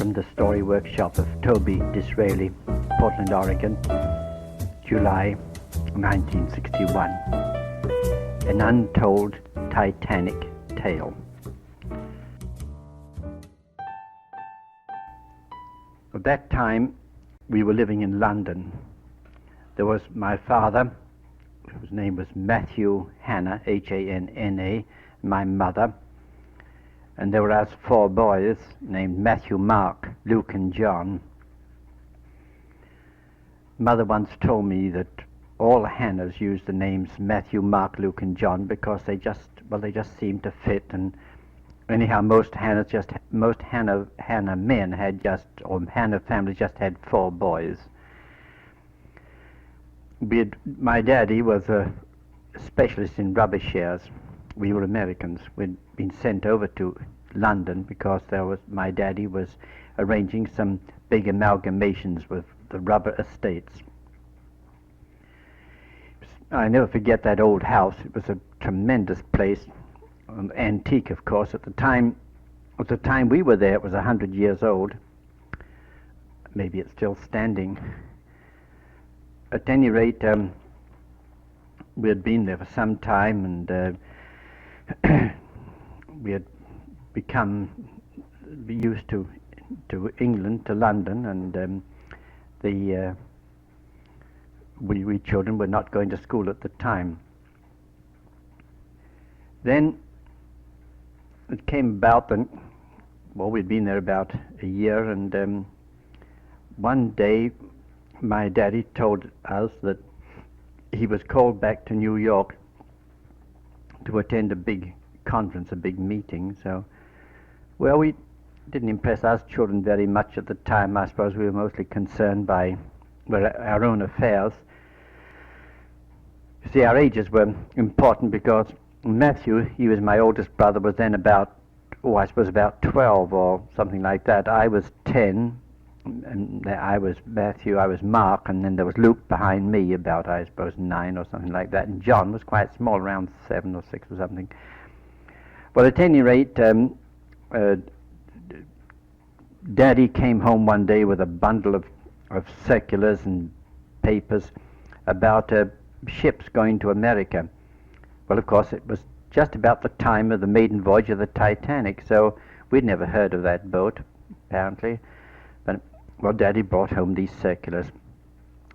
from the story workshop of Toby, Disraeli, Portland, Oregon, July 1961. An Untold Titanic Tale. At that time, we were living in London. There was my father, whose name was Mathew Hannah, H-A-N-N-A, my mother, and there were us four boys named Matthew, Mark, Luke, and John. Mother once told me that all Hannahs used the names Matthew, Mark, Luke, and John because they just seemed to fit. And anyhow, most Hannah men had or Hannah families just had four boys. My daddy was a specialist in rubber shares. We were Americans. We'd been sent over to London because my daddy was arranging some big amalgamations with the rubber estates. I never forget that old house. It was a tremendous place, antique, of course. At the time we were there, it was 100 years old. Maybe it's still standing. At any rate, we had been there for some time, and we had become used to England, to London, and we children were not going to school at the time. Then it came about that, we'd been there about a year, and one day my daddy told us that he was called back to New York to attend a big conference, a big meeting. So, we didn't impress us children very much at the time. I suppose we were mostly concerned by our own affairs. You see, our ages were important because Matthew, he was my oldest brother, was then about 12 or something like that. I was 10, and I was Matthew, I was Mark, and then there was Luke behind me, about, I suppose, 9 or something like that, and John was quite small, around 7 or 6 or something. Well, at any rate, Daddy came home one day with a bundle of circulars and papers about ships going to America. Well, of course, it was just about the time of the maiden voyage of the Titanic, so we'd never heard of that boat, apparently. But, Daddy brought home these circulars,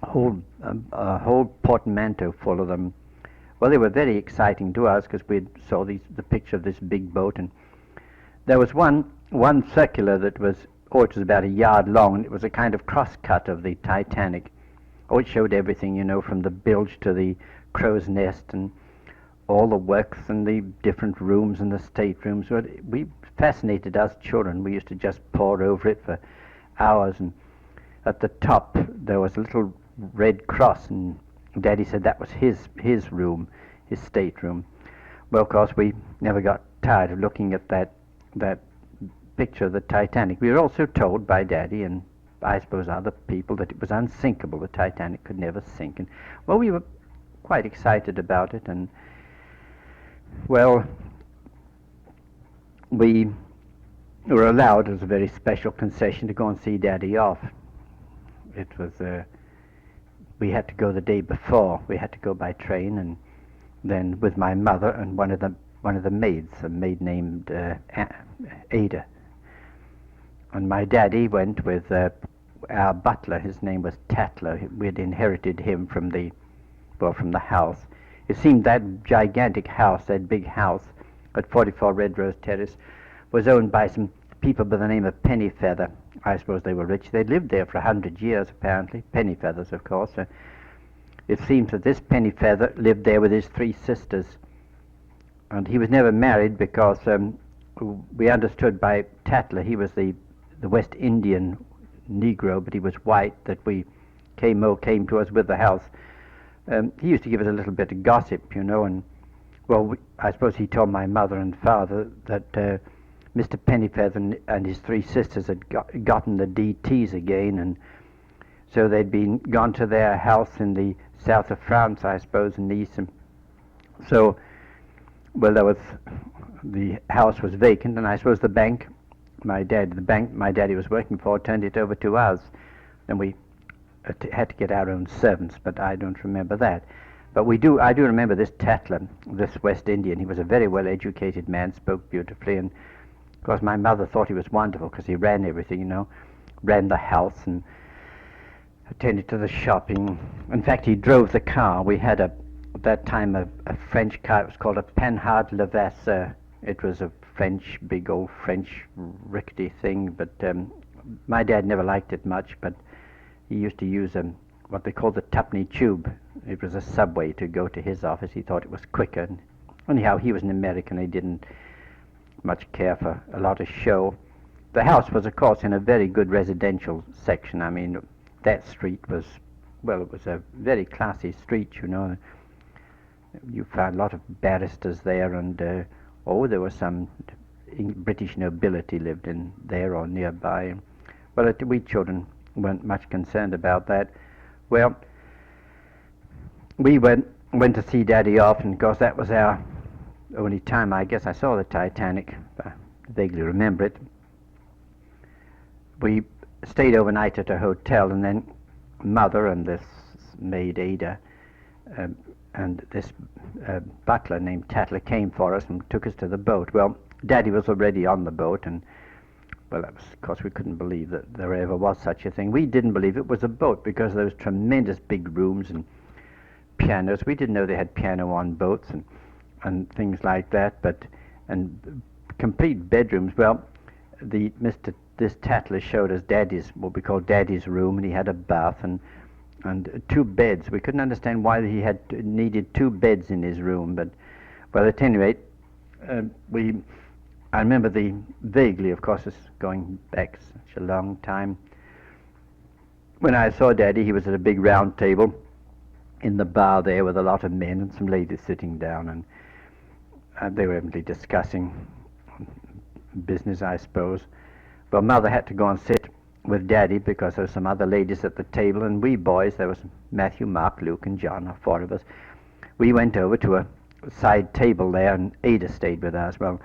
a whole portmanteau full of them. Well, they were very exciting to us because we saw the picture of this big boat, and there was one circular that was, it was about a yard long, and it was a kind of cross-cut of the Titanic. It showed everything, from the bilge to the crow's nest, and all the works and the different rooms and the staterooms. We fascinated us children. We used to just pore over it for hours, and at the top there was a little red cross, and Daddy said that was his room, his stateroom. Well, of course, we never got tired of looking at that picture of the Titanic. We were also told by Daddy and I suppose other people that it was unsinkable. The Titanic could never sink. And we were quite excited about it, and we were allowed, as a very special concession, to go and see Daddy off. It was we had to go the day before. We had to go by train, and then with my mother and one of the maids, a maid named Ada. And my daddy went with our butler. His name was Tatler. We had inherited him from the house. It seemed that gigantic house, that big house at 44 Red Rose Terrace, was owned by some people by the name of Pennyfeather. I suppose they were rich. They'd lived there for 100 years, apparently. Pennyfeathers, of course. It seems that this Pennyfeather lived there with his 3 sisters. And he was never married because we understood by Tatler he was the West Indian Negro, but he was white, that came to us with the house. He used to give us a little bit of gossip, and I suppose he told my mother and father that Mr. Pennyfeather and his 3 sisters had gotten the DTs again, and so they'd gone to their house in the south of France, I suppose, in Nice. So, the house was vacant, and I suppose the bank the bank my daddy was working for, turned it over to us. Then we had to get our own servants, but I don't remember that. But I do remember this Tatler, this West Indian. He was a very well-educated man, spoke beautifully, and of course my mother thought he was wonderful because he ran everything, ran the house and attended to the shopping. In fact, he drove the car. We had at that time a French car. It was called a Panhard Levasseur. It was a big old French rickety thing, but my dad never liked it much, but he used to use what they called the tuppenny tube. It was a subway to go to his office. He thought it was quicker. And anyhow, he was an American. He didn't much care for a lot of show. The house was, of course, in a very good residential section. I mean, that street was, it was a very classy street, You found a lot of barristers there, and there was some British nobility lived in there or nearby. Well, we children weren't much concerned about that. Well, we went to see Daddy off, and of course that was our only time, I guess, I saw the Titanic. I vaguely remember it. We stayed overnight at a hotel, and then Mother and this maid Ada and this butler named Tatler came for us and took us to the boat. Well, Daddy was already on the boat, and that was, of course, we couldn't believe that there ever was such a thing. We didn't believe it was a boat because of those tremendous big rooms and pianos. We didn't know they had piano on boats and things like that, and complete bedrooms. Well, this Tatler showed us what we call Daddy's room, and he had a bath and 2 beds. We couldn't understand why he needed 2 beds in his room, but at any rate, I remember vaguely, of course, it's going back such a long time. When I saw Daddy, he was at a big round table in the bar there with a lot of men and some ladies sitting down, and they were evidently discussing business, I suppose. Well, Mother had to go and sit with Daddy because there were some other ladies at the table, and we boys, there was Matthew, Mark, Luke, and John, 4 of us. We went over to a side table there, and Ada stayed with us. Well,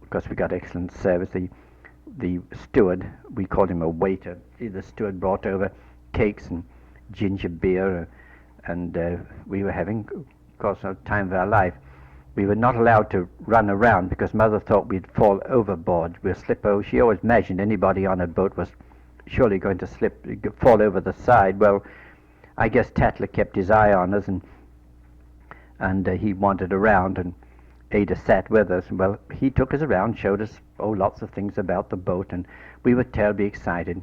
of course, we got excellent service. The steward, we called him a waiter. The steward brought over cakes and ginger beer, and we were having, of course, a time of our life. We were not allowed to run around because Mother thought we'd fall overboard. We'd slip over. She always imagined anybody on a boat was surely going to fall over the side. Well, I guess Tatler kept his eye on us, and he wandered around, and Ada sat with us. Well, he took us around, showed us lots of things about the boat, and we were terribly excited.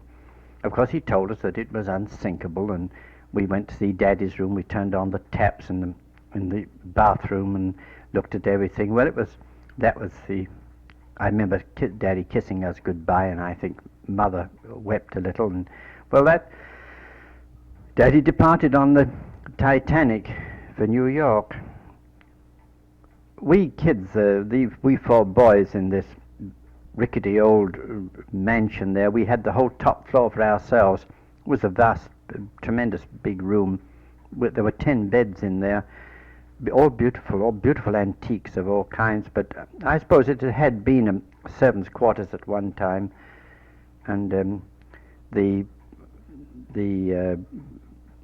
Of course, he told us that it was unsinkable, and we went to see Daddy's room. We turned on the taps in the bathroom and looked at everything. Well, I remember Daddy kissing us goodbye, and I think Mother wept a little. And Daddy departed on the Titanic for New York. We kids, we 4 boys in this rickety old mansion there, we had the whole top floor for ourselves. It was a vast, tremendous big room. There were 10 beds in there, all beautiful antiques of all kinds, but I suppose it had been a servants' quarters at one time, and there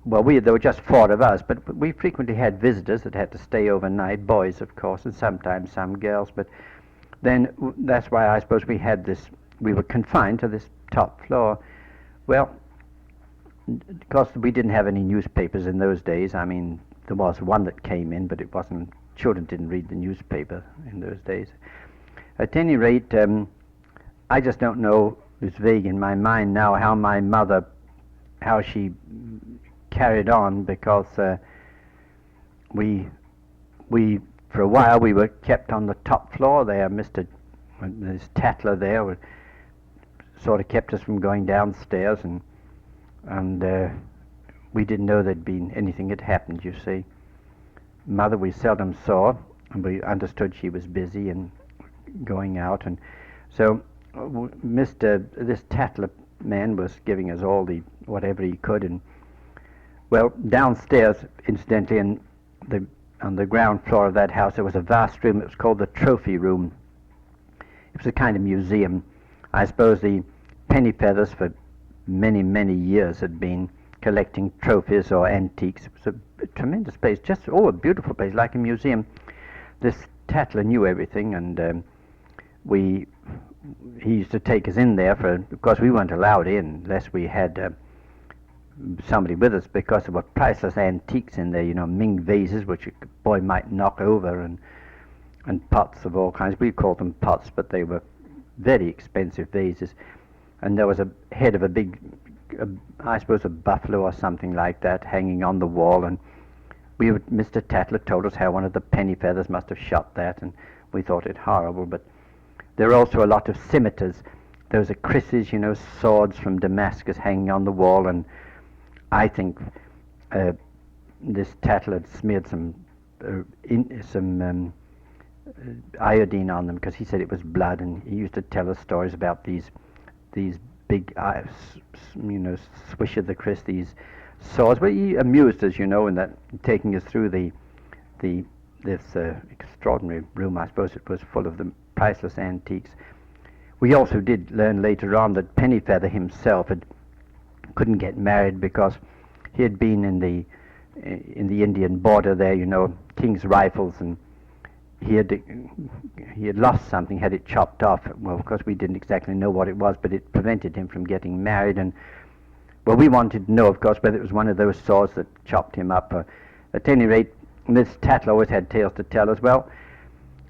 were just 4 of us, but we frequently had visitors that had to stay overnight, boys, of course, and sometimes some girls, but then that's why I suppose we were confined to this top floor. Well, of course, we didn't have any newspapers in those days. I mean, there was one that came in, but children didn't read the newspaper in those days. At any rate, I just don't know, it's vague in my mind now, how my mother, how she carried on, because we for a while we were kept on the top floor there. This Tatler there sort of kept us from going downstairs, and we didn't know there'd been anything had happened, you see. Mother we seldom saw, and we understood she was busy and going out, and so this Tatler man was giving us all whatever he could, and well, downstairs, incidentally, on the ground floor of that house, there was a vast room. It was called the trophy room. It was a kind of museum I suppose the penny feathers for many, many years had been collecting trophies or antiques. It was a tremendous place, just a beautiful place, like a museum. This Tatler knew everything, and he used to take us in there of course we weren't allowed in unless we had somebody with us, because there were priceless antiques in there, Ming vases which a boy might knock over, and pots of all kinds. We called them pots, but they were very expensive vases. And there was a head of a big, I suppose a buffalo or something like that, hanging on the wall, and Mr. Tatler told us how one of the penny feathers must have shot that, and we thought it horrible. But there were also a lot of scimitars. Those are krises, swords from Damascus hanging on the wall, and I think this Tatler had smeared some iodine on them, because he said it was blood, and he used to tell us stories about these big, swish of the kris, these swords. But he amused us, in that, taking us through this extraordinary room. I suppose it was full of the priceless antiques. We also did learn later on that Pennyfeather himself couldn't get married because he had been in the Indian border there, King's Rifles, and he had lost something, had it chopped off. Well, of course we didn't exactly know what it was, but it prevented him from getting married. And well, we wanted to know, of course, whether it was one of those swords that chopped him up. At any rate, Miss Tatler always had tales to tell us. Well,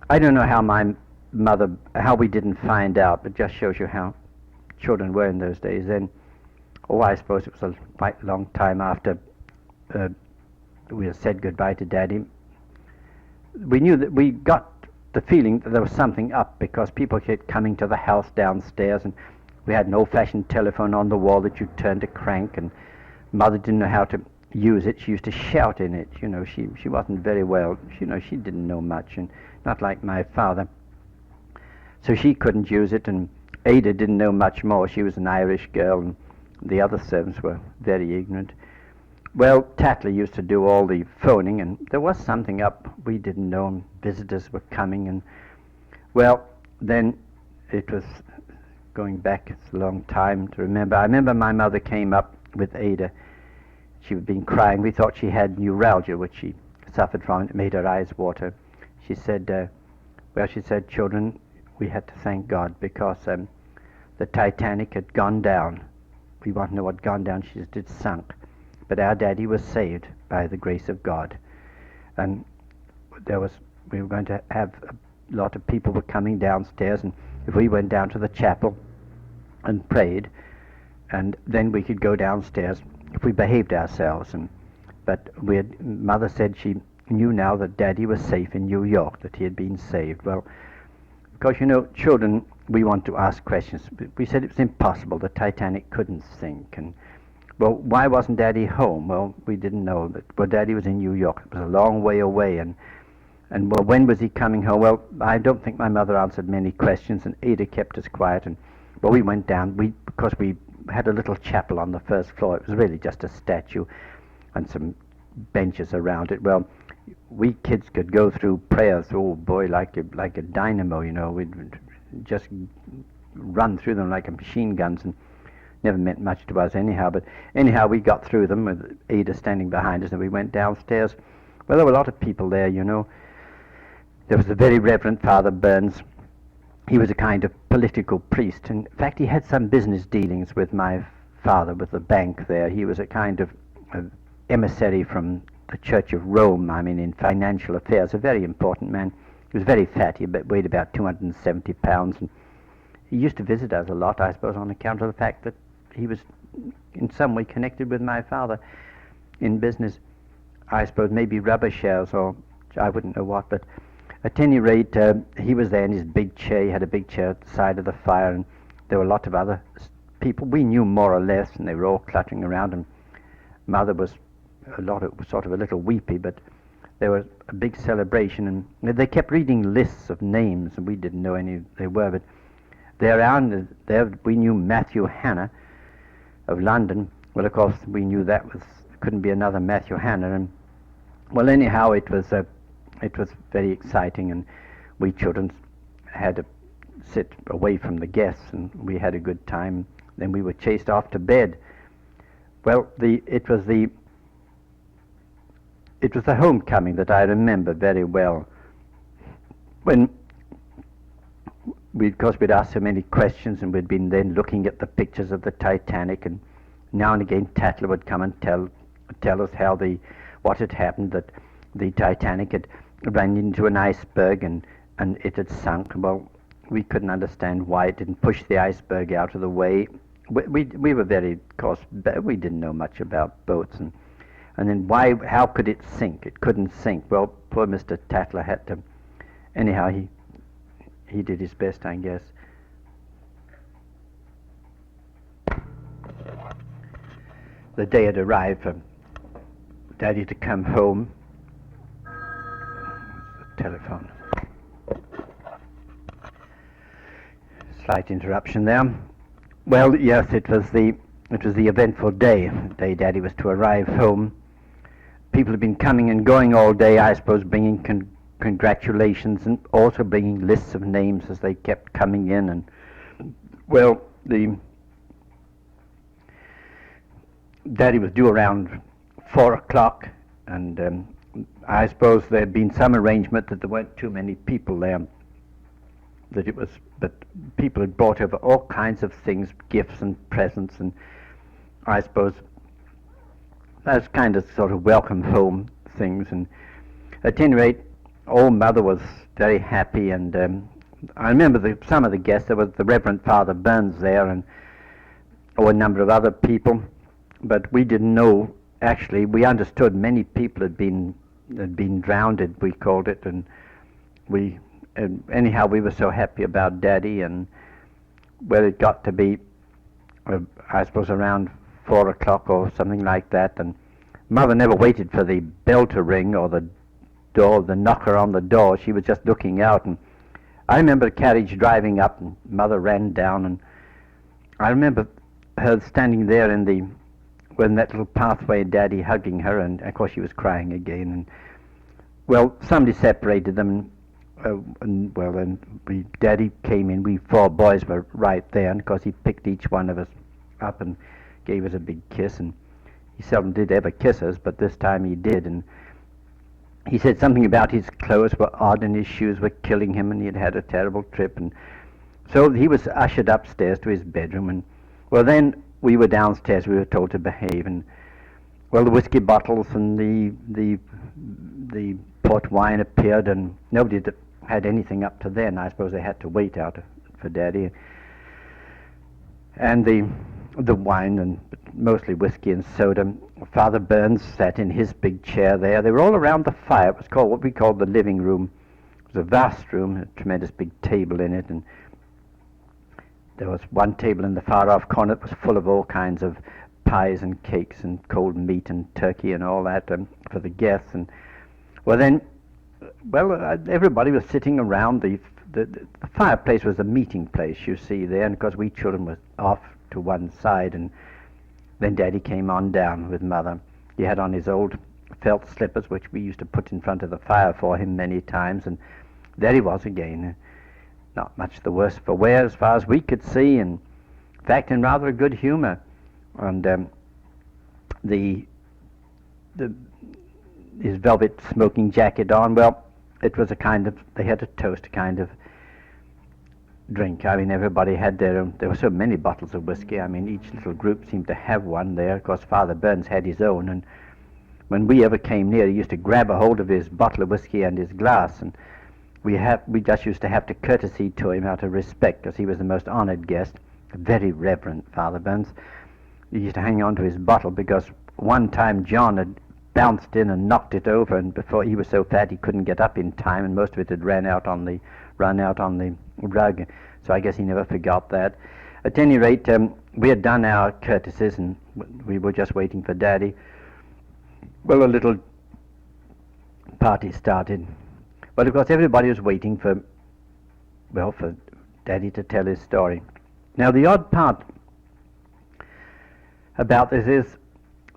I don't know how we didn't find out, but just shows you how children were in those days. Then, I suppose it was a quite long time after we had said goodbye to Daddy. We knew that we got the feeling that there was something up, because people kept coming to the house downstairs, and we had an old-fashioned telephone on the wall that you turned to crank, and Mother didn't know how to use it. She used to shout in it. She wasn't very well. She didn't know much, and not like my father. So she couldn't use it, and Ada didn't know much more. She was an Irish girl, and the other servants were very ignorant. Well, Tatler used to do all the phoning, and there was something up we didn't know, and visitors were coming, and well, then it was going back. It's a long time to remember. I remember my mother came up with Ada. She had been crying. We thought she had neuralgia, which she suffered from. It made her eyes water. She said, children, we had to thank God, because the Titanic had gone down. We want to know what had gone down. She said, it sunk. But our Daddy was saved by the grace of God. And we were going to have a lot of people were coming downstairs, and if we went down to the chapel and prayed, and then we could go downstairs if we behaved ourselves. But Mother said she knew now that Daddy was safe in New York, that he had been saved. Well, because children, we want to ask questions. We said it was impossible. The Titanic couldn't sink, and well, why wasn't Daddy home? Well, we didn't know that. Well, Daddy was in New York. It was a long way away, and well, when was he coming home? Well, I don't think my mother answered many questions, and Ada kept us quiet. And well, we went down. Because we had a little chapel on the first floor. It was really just a statue and some benches around it. Well, we kids could go through prayers, oh boy, like a dynamo. We'd just run through them like machine guns, and never meant much to us anyhow. But anyhow, we got through them with Ada standing behind us, and we went downstairs. Well, there were a lot of people there, There was the very Reverend Father Burns. He was a kind of political priest. In fact, he had some business dealings with my father, with the bank there. He was a kind of emissary from the Church of Rome, in financial affairs, a very important man. He was very fat. He weighed about 270 pounds, and he used to visit us a lot, I suppose, on account of the fact that he was in some way connected with my father in business. I suppose maybe rubber shares, or I wouldn't know what, but at any rate, he was there in his big chair. He had a big chair at the side of the fire, and there were a lot of other people we knew more or less, and they were all cluttering around, and Mother was sort of a little weepy, but there was a big celebration, and they kept reading lists of names, and we didn't know any they were, but there we knew Mathew Hannah of London. Well, of course, we knew couldn't be another Mathew Hannah, and well, anyhow, it was very exciting, and we children had sit away from the guests, and we had a good time. Then we were chased off to bed. Well, it was the homecoming that I remember very well. When because we'd asked so many questions, and we'd been then looking at the pictures of the Titanic, and now and again Tatler would come and tell us what had happened, that the Titanic had run into an iceberg and it had sunk. Well, we couldn't understand why it didn't push the iceberg out of the way. We were very, of course, we didn't know much about boats, and then how could it sink? It couldn't sink. Well, poor Mr. Tatler had to, anyhow, he did his best, I guess. The day had arrived for Daddy to come home. The telephone. Slight interruption there. Well, yes, it was the eventful day. The day Daddy was to arrive home. People had been coming and going all day, I suppose, bringing congratulations, and also bringing lists of names as they kept coming in. And well, Daddy was due around 4 o'clock, and I suppose there had been some arrangement that there weren't too many people there. But people had brought over all kinds of things, gifts and presents, and I suppose that's kind of sort of welcome home things. And at any rate, old Mother was very happy, and I remember some of the guests. There was the Reverend Father Burns there, and a number of other people, but we didn't know. Actually, we understood many people had been drowned, we called it, and anyhow, we were so happy about Daddy, and well, it got to be, I suppose, around 4 o'clock or something like that, and Mother never waited for the bell to ring or the knocker on the door. She was just looking out, and I remember the carriage driving up, and Mother ran down, and I remember her standing there in that little pathway, Daddy hugging her, and of course she was crying again, and well, somebody separated them, and Daddy came in. We 4 boys were right there, and of course he picked each one of us up and gave us a big kiss, and he seldom did ever kiss us, but this time he did, and he said something about his clothes were odd and his shoes were killing him, and he had had a terrible trip, and so he was ushered upstairs to his bedroom, and well, then we were downstairs. We were told to behave, and well, the whiskey bottles and the port wine appeared, and nobody had anything up to then. I suppose they had to wait out for Daddy. And the wine, and mostly whiskey and soda. Father Burns sat in his big chair there. They were all around the fire. It was called what we called the living room. It was a vast room, a tremendous big table in it, and there was one table in the far off corner that was full of all kinds of pies and cakes and cold meat and turkey and all that for the guests. And well, then, everybody was sitting around. The fireplace was the meeting place, you see there, and because we children were off to one side, and then Daddy came on down with Mother. He had on his old felt slippers, which we used to put in front of the fire for him many times, and there he was again, not much the worse for wear as far as we could see, and in fact in rather a good humor. And his velvet smoking jacket on, well, it was they had a toast kind of drink. I mean, everybody had their own. There were so many bottles of whiskey. I mean, each little group seemed to have one there. Of course, Father Burns had his own, and when we ever came near, he used to grab a hold of his bottle of whiskey and his glass, and we just used to have to courtesy to him out of respect, because he was the most honored guest, a very reverent Father Burns. He used to hang on to his bottle, because one time John had bounced in and knocked it over, and before he was so fat he couldn't get up in time, and most of it had run out on the rug. So I guess he never forgot that. At any rate, we had done our courtesies, and we were just waiting for Daddy. Well, a little party started. But of course everybody was waiting for Daddy to tell his story. Now the odd part about this is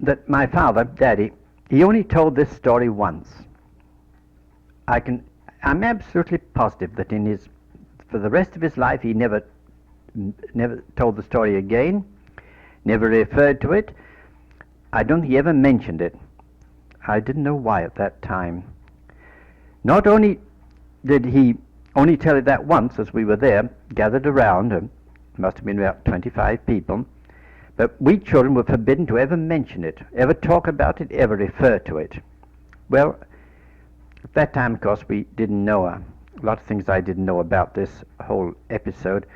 that my father, Daddy, he only told this story once. I'm absolutely positive that in his for the rest of his life, he never told the story again, never referred to it. I don't think he ever mentioned it. I didn't know why at that time. Not only did he only tell it that once as we were there, gathered around, must have been about 25 people, but we children were forbidden to ever mention it, ever talk about it, ever refer to it. Well, at that time, of course, we didn't know a lot of things I didn't know about this whole episode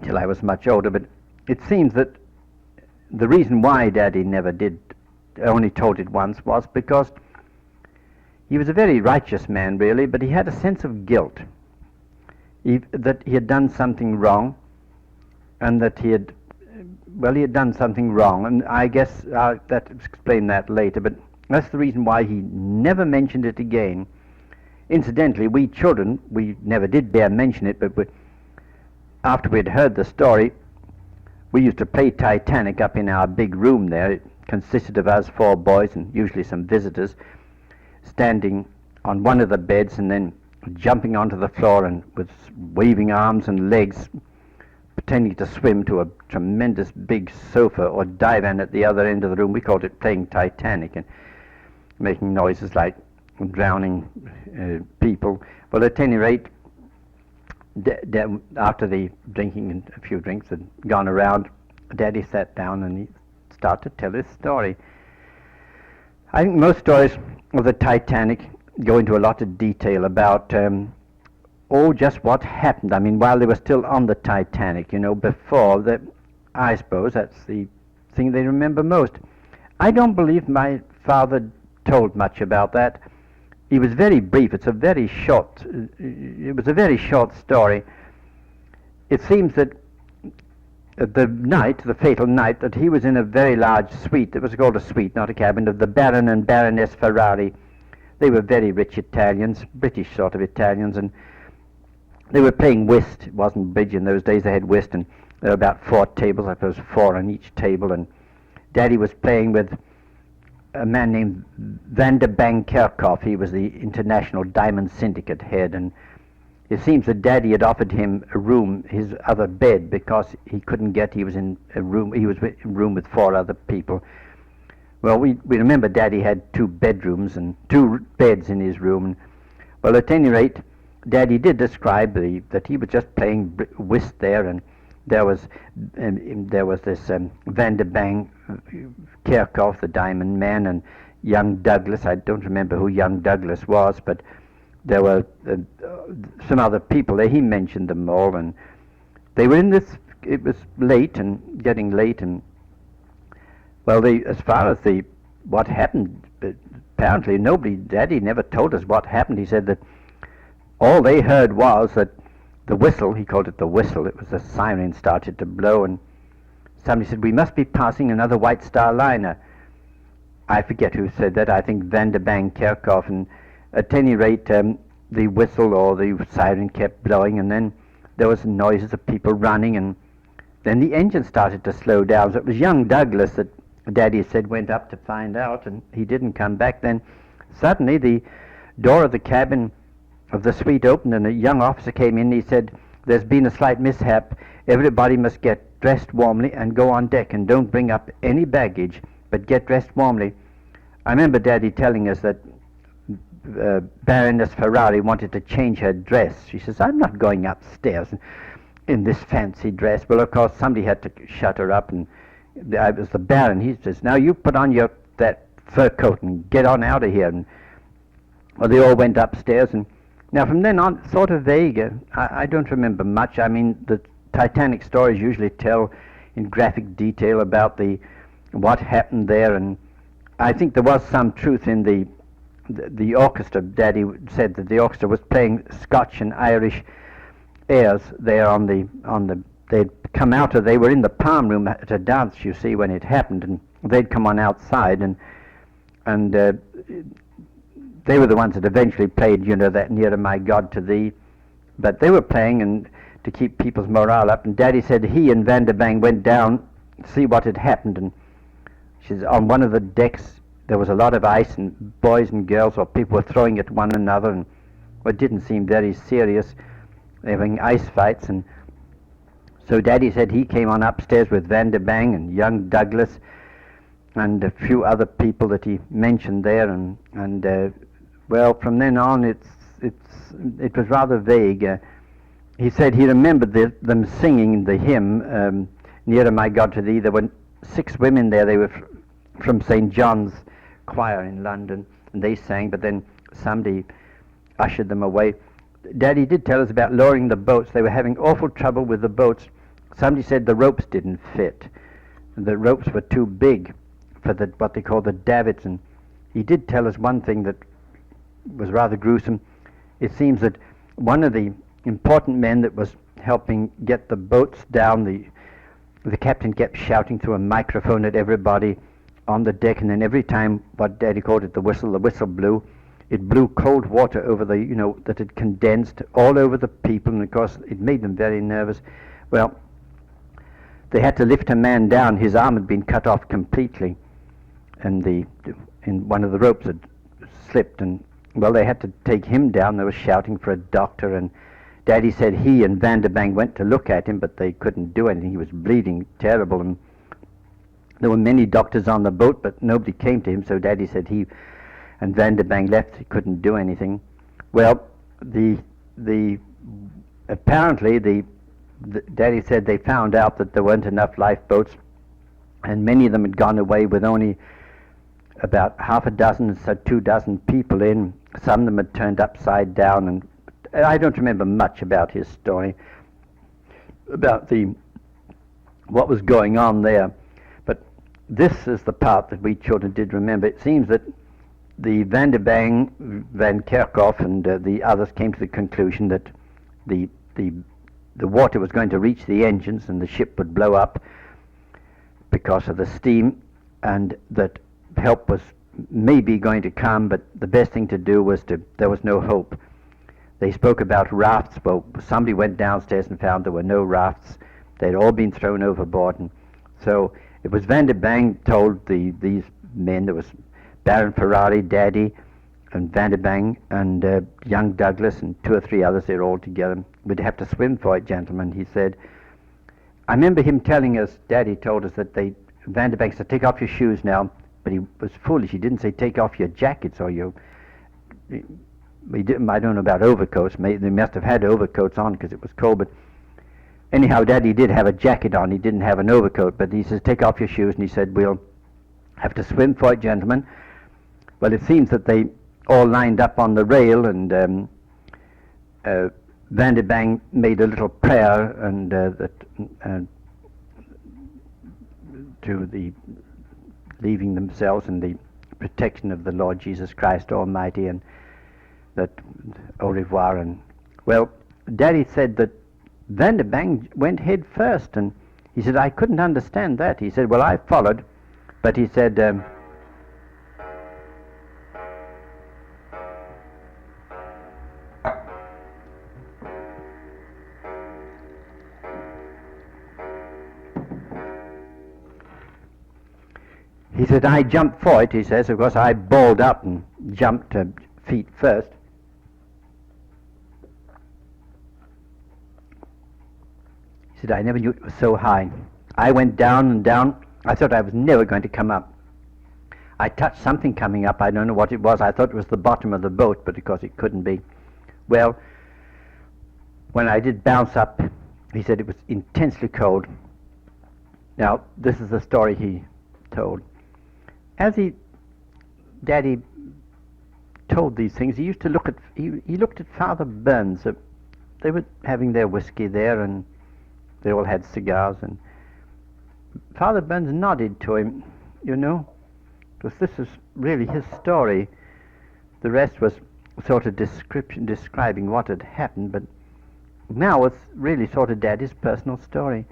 till I was much older, but it seems that the reason why Daddy never only told it once, was because he was a very righteous man, really, but he had a sense of guilt, that he had done something wrong, and that he had done something wrong, and I guess I'll explain that later, but that's the reason why he never mentioned it again. Incidentally, we children, we never did dare mention it, but after we'd heard the story, we used to play Titanic up in our big room there. It consisted of us 4 boys and usually some visitors, standing on one of the beds and then jumping onto the floor and with waving arms and legs, pretending to swim to a tremendous big sofa or divan at the other end of the room. We called it playing Titanic, and making noises like drowning people. Well, at any rate, after the drinking and a few drinks had gone around, Daddy sat down and he started to tell his story. I think most stories of the Titanic go into a lot of detail about just what happened. I mean, while they were still on the Titanic, before that. I suppose that's the thing they remember most. I don't believe my father told much about that. He was very brief. It was a very short story. It seems that the fatal night, that he was in a very large suite. It was called a suite, not a cabin, of the Baron and Baroness Ferrari. They were very rich Italians, British sort of Italians, and they were playing whist. It wasn't bridge in those days. They had whist, and there were about 4 tables. I suppose 4 on each table, and Daddy was playing with a man named Van der Bank-Kerkhoff. He was the International Diamond Syndicate head, and it seems that Daddy had offered him a room, his other bed, because he was in a room with 4 other people. Well, we remember Daddy had 2 bedrooms and 2 beds in his room. Well, at any rate, Daddy did describe that he was just playing whist there, and there was this Van der Bank-Kerkhoff, the Diamond Man, and young Douglas. I don't remember who young Douglas was, but there were some other people there. He mentioned them all, and they were in this. It was late and getting late, and well, as far as what happened, apparently Daddy never told us what happened. He said that all they heard was that the whistle, he called it the whistle, it was the siren, started to blow, and somebody said, "We must be passing another White Star liner." I forget who said that. I think Van der Bank-Kerkhoff, and at any rate, the whistle or the siren kept blowing, and then there was noises of people running, and then the engine started to slow down. So it was young Douglas that Daddy said went up to find out, and he didn't come back. Then suddenly the door of the cabin of the suite opened, and a young officer came in. He said, "There's been a slight mishap. Everybody must get dressed warmly and go on deck, and don't bring up any baggage, but get dressed warmly." I remember Daddy telling us that Baroness Ferrari wanted to change her dress. She says, "I'm not going upstairs in this fancy dress." Well, of course, somebody had to shut her up, and it was the Baron. He says, "Now you put on that fur coat and get on out of here." And well, they all went upstairs, and now from then on, sort of vague. I don't remember much. I mean, the Titanic stories usually tell in graphic detail about what happened there, and I think there was some truth in the orchestra. Daddy said that the orchestra was playing Scotch and Irish airs there they'd come out they were in the palm room at a dance, you see, when it happened, and they'd come on outside, and they were the ones that eventually played, that "Nearer My God to Thee," but they were playing and to keep people's morale up, and Daddy said he and Van der Bank went down to see what had happened, and she said on one of the decks there was a lot of ice, and boys and girls or people were throwing at one another, and it didn't seem very serious. having ice fights, and so Daddy said he came on upstairs with Van der Bang and young Douglas and a few other people that he mentioned there, and well, from then on it was rather vague. He said he remembered them singing the hymn, Nearer My God to Thee. There were 6 women there. They were from St. John's Choir in London, and they sang, but then somebody ushered them away. Daddy did tell us about lowering the boats. They were having awful trouble with the boats. Somebody said the ropes didn't fit. The ropes were too big for what they call the davits, and he did tell us one thing that was rather gruesome. It seems that one of the important men that was helping get the boats down, the captain kept shouting through a microphone at everybody on the deck, and then every time, what Daddy called it, the whistle blew. It blew cold water over that had condensed all over the people, and of course it made them very nervous. Well, they had to lift a man down. His arm had been cut off completely, and one of the ropes had slipped, and well, they had to take him down. They were shouting for a doctor, and Daddy said he and Van der Bang went to look at him, but they couldn't do anything. He was bleeding terrible, and there were many doctors on the boat, but nobody came to him, so Daddy said he and Van der Bang left. He couldn't do anything. Well, apparently Daddy said they found out that there weren't enough lifeboats, and many of them had gone away with only about half a dozen, so 2 dozen people in. Some of them had turned upside down, and I don't remember much about his story, about what was going on there. But this is the part that we children did remember. It seems that the Van der Bang, Van Kerkhoff, and the others came to the conclusion that the water was going to reach the engines and the ship would blow up because of the steam, and that help was maybe going to come, but the best thing to do was there was no hope. They spoke about rafts. Well, somebody went downstairs and found there were no rafts. They'd all been thrown overboard, and so it was Van der Bang told these men. There was Baron Ferrari, Daddy, and Van der Bang, and young Douglas, and 2 or 3 others. They're all together. We'd have to swim for it, gentlemen, he said. I remember him telling us, Daddy told us that Van der Bang said, take off your shoes now, but he was foolish. He didn't say take off your jackets or your... I don't know about overcoats. They must have had overcoats on because it was cold, but anyhow, Daddy did have a jacket on. He didn't have an overcoat, but he says, take off your shoes, and he said, we'll have to swim for it, gentlemen. Well, it seems that they all lined up on the rail, and Van der Bang made a little prayer and to the leaving themselves in the protection of the Lord Jesus Christ Almighty, and that au revoir. And well, Daddy said that Van der Bang went head first, and he said, I couldn't understand that. He said, well, I followed, but he said, I jumped for it, he says. Of course, I balled up and jumped feet first. He said, I never knew it was so high. I went down and down. I thought I was never going to come up. I touched something coming up. I don't know what it was. I thought it was the bottom of the boat, but of course it couldn't be. Well, when I did bounce up, he said it was intensely cold. Now, this is the story he told. As Daddy told these things, he used to look at, he looked at Father Burns. They were having their whiskey there, and they all had cigars, and Father Burns nodded to him, because this is really his story. The rest was sort of describing what had happened, but now it's really sort of Daddy's personal story.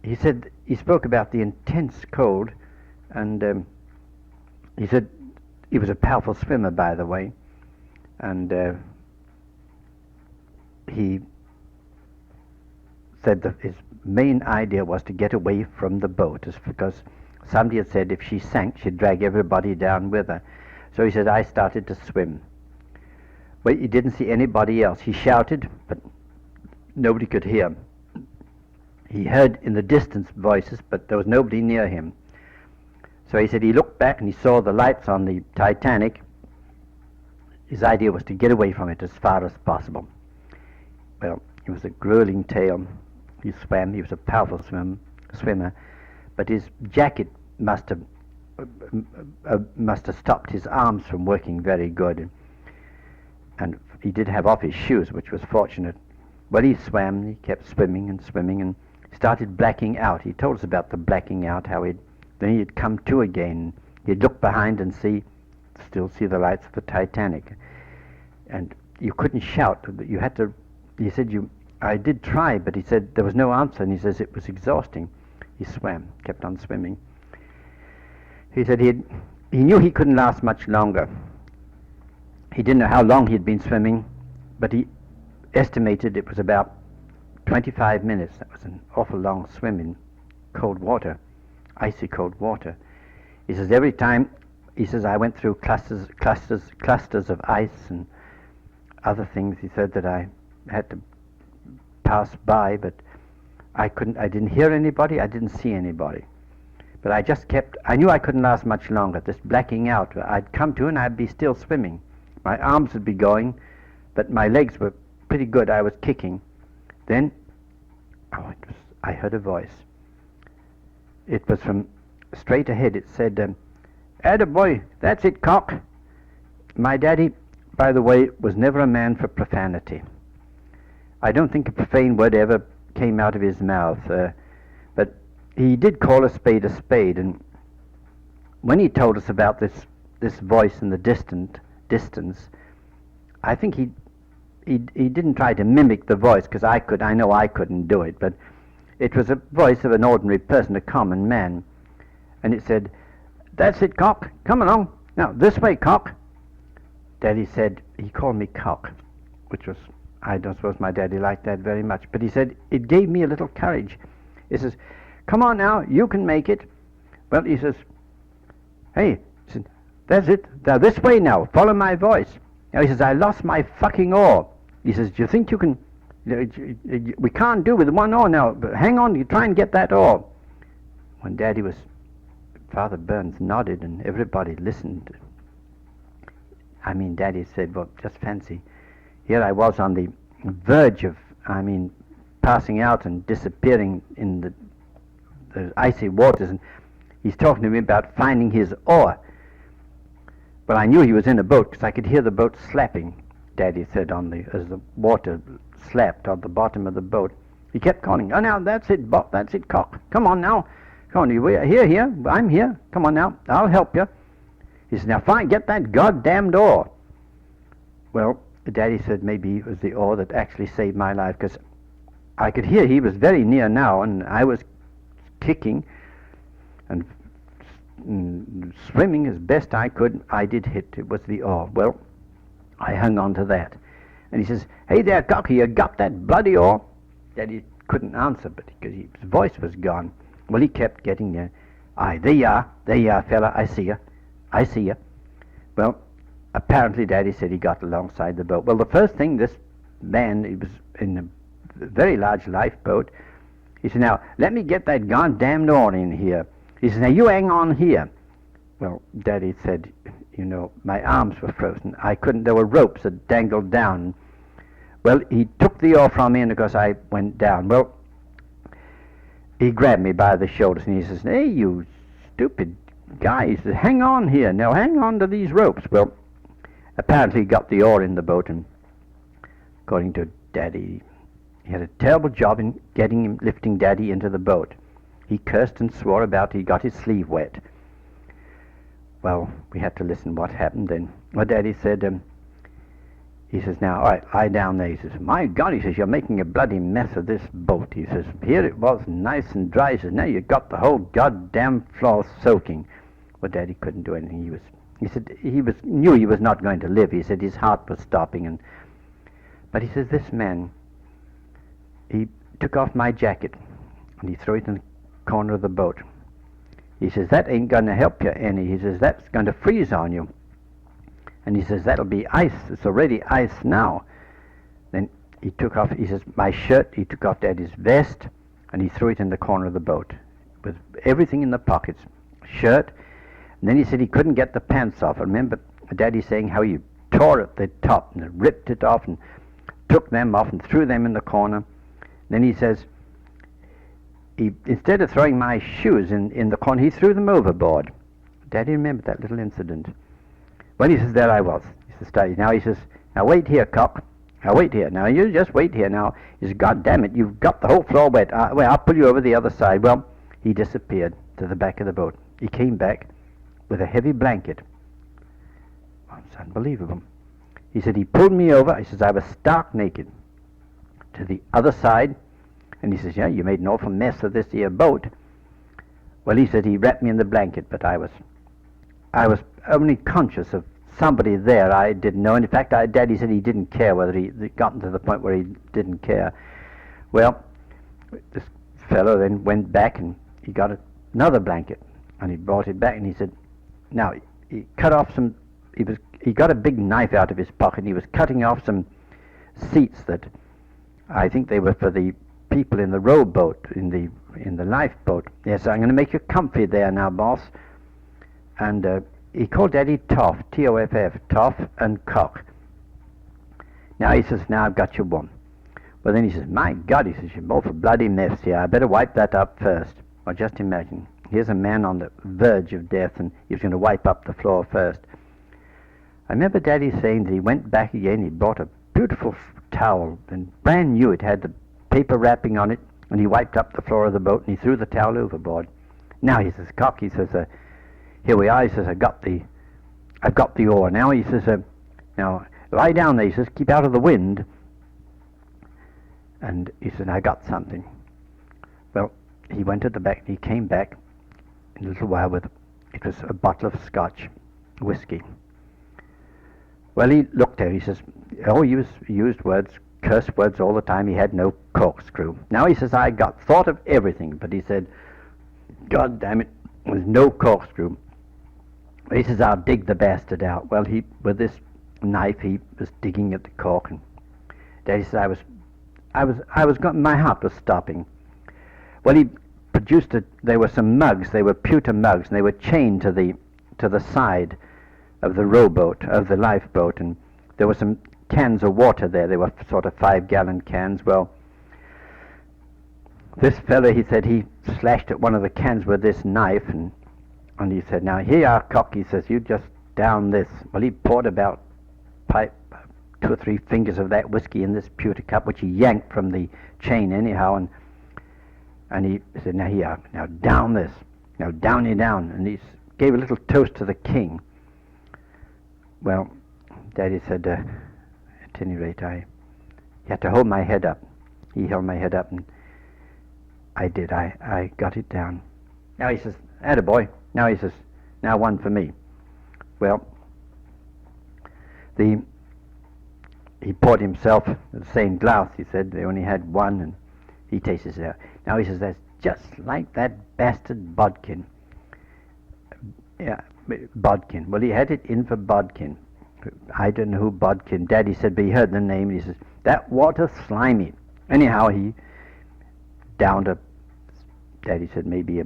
He said, he spoke about the intense cold, and he said he was a powerful swimmer, by the way, and he said that his main idea was to get away from the boat, because somebody had said if she sank, she'd drag everybody down with her. So he said, I started to swim. Well, he didn't see anybody else. He shouted, but nobody could hear. He heard in the distance voices, but there was nobody near him. So he said he looked back and he saw the lights on the Titanic. His idea was to get away from it as far as possible. Well, it was a grueling tale. He swam. He was a powerful swimmer, but his jacket must have stopped his arms from working very good, and he did have off his shoes, which was fortunate. Well, he swam. He kept swimming and swimming, and started blacking out. He told us about the blacking out, how then he'd come to again. He'd look behind and still see the lights of the Titanic, and you couldn't shout. You had to. He said, I did try, but he said there was no answer, and he says it was exhausting. He swam, kept on swimming. He said he knew he couldn't last much longer. He didn't know how long he'd been swimming, but he estimated it was about 25 minutes. That was an awful long swim in cold water, icy cold water. He says every time, I went through clusters of ice and other things. He said that I had to pass by, but I didn't hear anybody, I didn't see anybody. But I knew I couldn't last much longer, this blacking out. I'd come to and I'd be still swimming. My arms would be going, but my legs were pretty good. I was kicking. Then, I heard a voice. It was from straight ahead. It said, "Attaboy, that's it, cock." My daddy, by the way, was never a man for profanity. I don't think a profane word ever came out of his mouth, but he did call a spade, and when he told us about this voice in the distance, I think he didn't try to mimic the voice, because I know I couldn't do it, but it was a voice of an ordinary person, a common man, and it said, "That's it, cock, come along, now this way, cock." Daddy said, he called me cock, which was, I don't suppose my daddy liked that very much, but he said it gave me a little courage. He says, "Come on now, you can make it." Well, he says, "Hey," he said, "that's it, now this way now, follow my voice." Now he says, "I lost my fucking oar." He says, "Do you think you can, we can't do with one oar now, but hang on, you try and get that oar." When Father Burns nodded and everybody listened. Daddy said, well, just fancy, here I was on the verge of, passing out and disappearing in the icy waters, and he's talking to me about finding his oar. Well, I knew he was in a boat because I could hear the boat slapping, Daddy said, as the water slapped on the bottom of the boat. He kept calling, "Oh, now, that's it, that's it, cock. Come on now. Come on, here, I'm here. Come on now, I'll help you." He said, "Now, fine, get that goddamned oar." Well, Daddy said maybe it was the oar that actually saved my life, because I could hear he was very near now, and I was kicking and swimming as best I could. I did hit. It was the oar. Well, I hung on to that. And he says, "Hey there, cocky, you got that bloody oar?" Daddy couldn't answer, but because his voice was gone. Well, he kept getting there. "Aye, there you are, fella, I see you. Well, apparently Daddy said he got alongside the boat. Well, the first thing, this man, he was in a very large lifeboat. He said, "Now, let me get that goddamned oar in here." He said, "Now, you hang on here." Well, Daddy said, my arms were frozen. I couldn't, there were ropes that dangled down. Well, he took the oar from me, and of course I went down. Well, he grabbed me by the shoulders, and he says, "Hey, you stupid guy," he says, "hang on here. Now, hang on to these ropes." Well, apparently he got the oar in the boat, and according to Daddy, he had a terrible job in lifting Daddy into the boat. He cursed and swore about he got his sleeve wet. Well, we had to listen what happened then. Well, Daddy said, he says, "Now, all right, lie down there." He says, "My God," he says, "you're making a bloody mess of this boat." He says, "Here it was nice and dry." He says, "Now you got the whole goddamn floor soaking." Well, Daddy couldn't do anything. He said he knew he was not going to live. He said his heart was stopping. But he says, this man, he took off my jacket and he threw it in the corner of the boat. He says, "That ain't going to help you any." He says, "That's going to freeze on you." And he says, that'll be ice. It's already ice now. Then he took off, he says, my shirt. He took off Daddy's vest, and he threw it in the corner of the boat with everything in the pockets, shirt. And then he said he couldn't get the pants off. I remember Daddy saying how he tore at the top and ripped it off and took them off and threw them in the corner. Then he says, instead of throwing my shoes in the corner, he threw them overboard. Daddy remembered that little incident. Well, he says, there I was. He says, now he says, now wait here, cock. Now wait here. Now you just wait here. Now he says, God damn it, you've got the whole floor wet. Well, I'll pull you over the other side. Well, he disappeared to the back of the boat. He came back with a heavy blanket. Well, it's unbelievable. He said, he pulled me over. He says, I was stark naked to the other side. And he says, yeah, you made an awful mess of this here boat. Well, he said he wrapped me in the blanket, but I was only conscious of somebody there. I didn't know. And in fact, Daddy said he didn't care whether he'd gotten to the point where he didn't care. Well, this fellow then went back and he got another blanket, and he brought it back, and he said, now, he cut off some, he got a big knife out of his pocket, and he was cutting off some seats that I think they were for the people in the rowboat, in the lifeboat. Yes, I'm going to make you comfy there now, boss. And he called Daddy Toff, T-O-F-F, Toff and Cock. Now he says, now I've got you one. Well, then he says, my God, he says, you're both a bloody mess here. I better wipe that up first. Well, just imagine, here's a man on the verge of death, and he was going to wipe up the floor first. I remember Daddy saying that he went back again, he bought a beautiful towel, and brand new. It had the paper wrapping on it, and he wiped up the floor of the boat, and he threw the towel overboard. Now, he says, Cock, he says, here we are. He says, I've got the oar. Now, he says, now, lie down there. He says, keep out of the wind. And he said, I got something. Well, he went at the back, and he came back in a little while it was a bottle of Scotch whiskey. Well, he looked at it. He says, oh, he used words, curse words all the time. He had no corkscrew. Now, he says, I thought of everything, but he said, God damn it, there's no corkscrew. He says, I'll dig the bastard out. Well, with this knife, he was digging at the cork, and Daddy says, my heart was stopping. Well, he produced there were some mugs, they were pewter mugs, and they were chained to the side of the rowboat, of the lifeboat, and there were some cans of water there. They were sort of 5-gallon cans. Well, this fellow, he said, he slashed at one of the cans with this knife, and he said, now, here you are, Cock, he says, you just down this. Well, he poured about 2 or 3 fingers of that whiskey in this pewter cup, which he yanked from the chain anyhow, and he said, now, here you are, now down this, now down you down, and he gave a little toast to the king. Well, Daddy said, at any rate, you had to hold my head up. He held my head up, and I did. I got it down. Now he says, attaboy. Now he says, now one for me. Well, he poured himself the same glass. He said they only had one, and he tasted it out. Now he says, that's just like that bastard Bodkin. Yeah, Bodkin. Well, he had it in for Bodkin. I don't know who Bodkin. Daddy said, but he heard the name, and he says, that water's slimy. Anyhow, he downed Daddy said, maybe a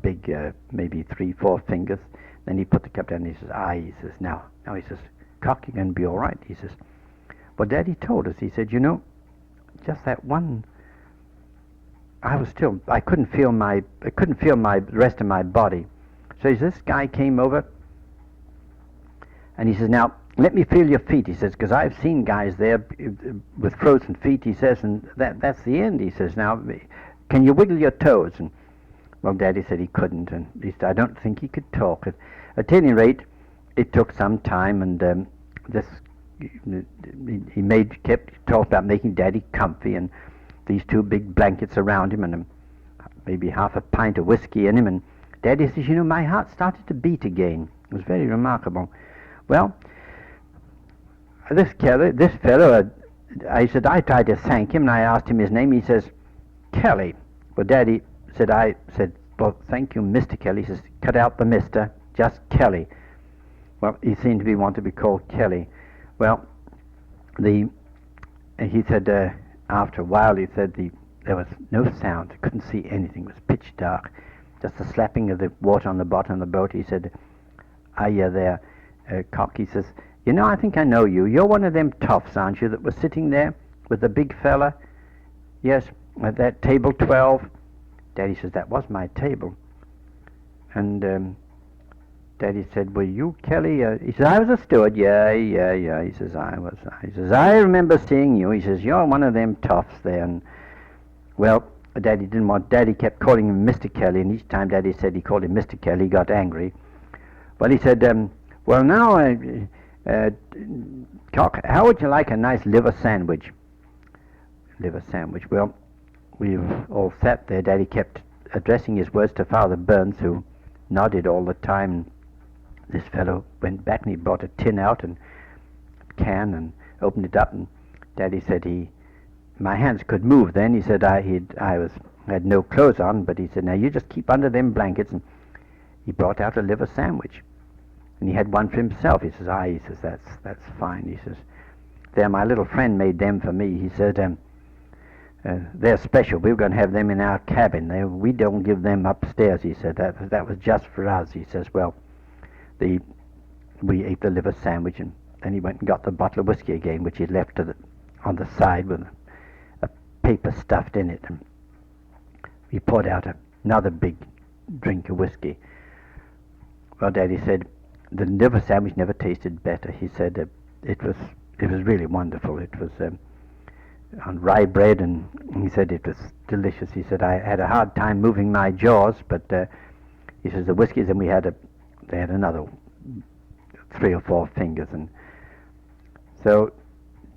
big, maybe 3-4 fingers. Then he put the cup down, and he says, he says, now he says, Cock, you're going to be all right. He says, well, Daddy told us, he said, you know, just that one, I couldn't feel the rest of my body. So he says, this guy came over, and he says, now, let me feel your feet, he says, because I've seen guys there with frozen feet, he says, and that's the end, he says. Now, can you wiggle your toes? And, well, Daddy said he couldn't, and at least I don't think he could talk. At any rate, it took some time, and he kept talking about making Daddy comfy, and these 2 big blankets around him, and maybe half a pint of whiskey in him, and Daddy says, you know, my heart started to beat again. It was very remarkable. Well, this fellow, I tried to thank him, and I asked him his name. He says, Kelly. Well, Daddy said, well, thank you, Mr. Kelly. He says, cut out the Mr., just Kelly. Well, he seemed to be wanting to be called Kelly. Well, he said after a while, he said there was no sound. Couldn't see anything. It was pitch dark. Just the slapping of the water on the bottom of the boat. He said, "Yeah, there, Cock." He says, "You know, I think I know you. You're one of them toughs, aren't you, that was sitting there with the big fella?" "Yes, at that table 12. Daddy says, "That was my table." And Daddy said, "Were you Kelly?" He says, "I was a steward." Yeah. He says, "I was." He says, "I remember seeing you." He says, "You're one of them toughs there." And well, Daddy didn't want. Daddy kept calling him Mr. Kelly, and each time Daddy said he called him Mr. Kelly, he got angry. Well, he said, "Well, now, Cock, how would you like a nice liver sandwich?" Liver sandwich. Well, we've all sat there. Daddy kept addressing his words to Father Burns, who nodded all the time. This fellow went back and he brought a tin out and can and opened it up, and Daddy said my hands could move then. He said I had no clothes on, but he said, "Now you just keep under them blankets." And he brought out a liver sandwich, and he had one for himself. He says, he says, that's fine. He says, "There, my little friend made them for me." He said, "They're special. We're going to have them in our cabin. We don't give them upstairs." He said, that was just for us." He says, "Well, we ate the liver sandwich, and then he went and got the bottle of whiskey again, which he left on the side with a paper stuffed in it. And he poured out another big drink of whiskey. Well, Daddy said the liver sandwich never tasted better. He said it was really wonderful. It was on rye bread, and he said it was delicious. He said, "I had a hard time moving my jaws, but he says the whiskeys, and they had another 3 or 4 fingers." And so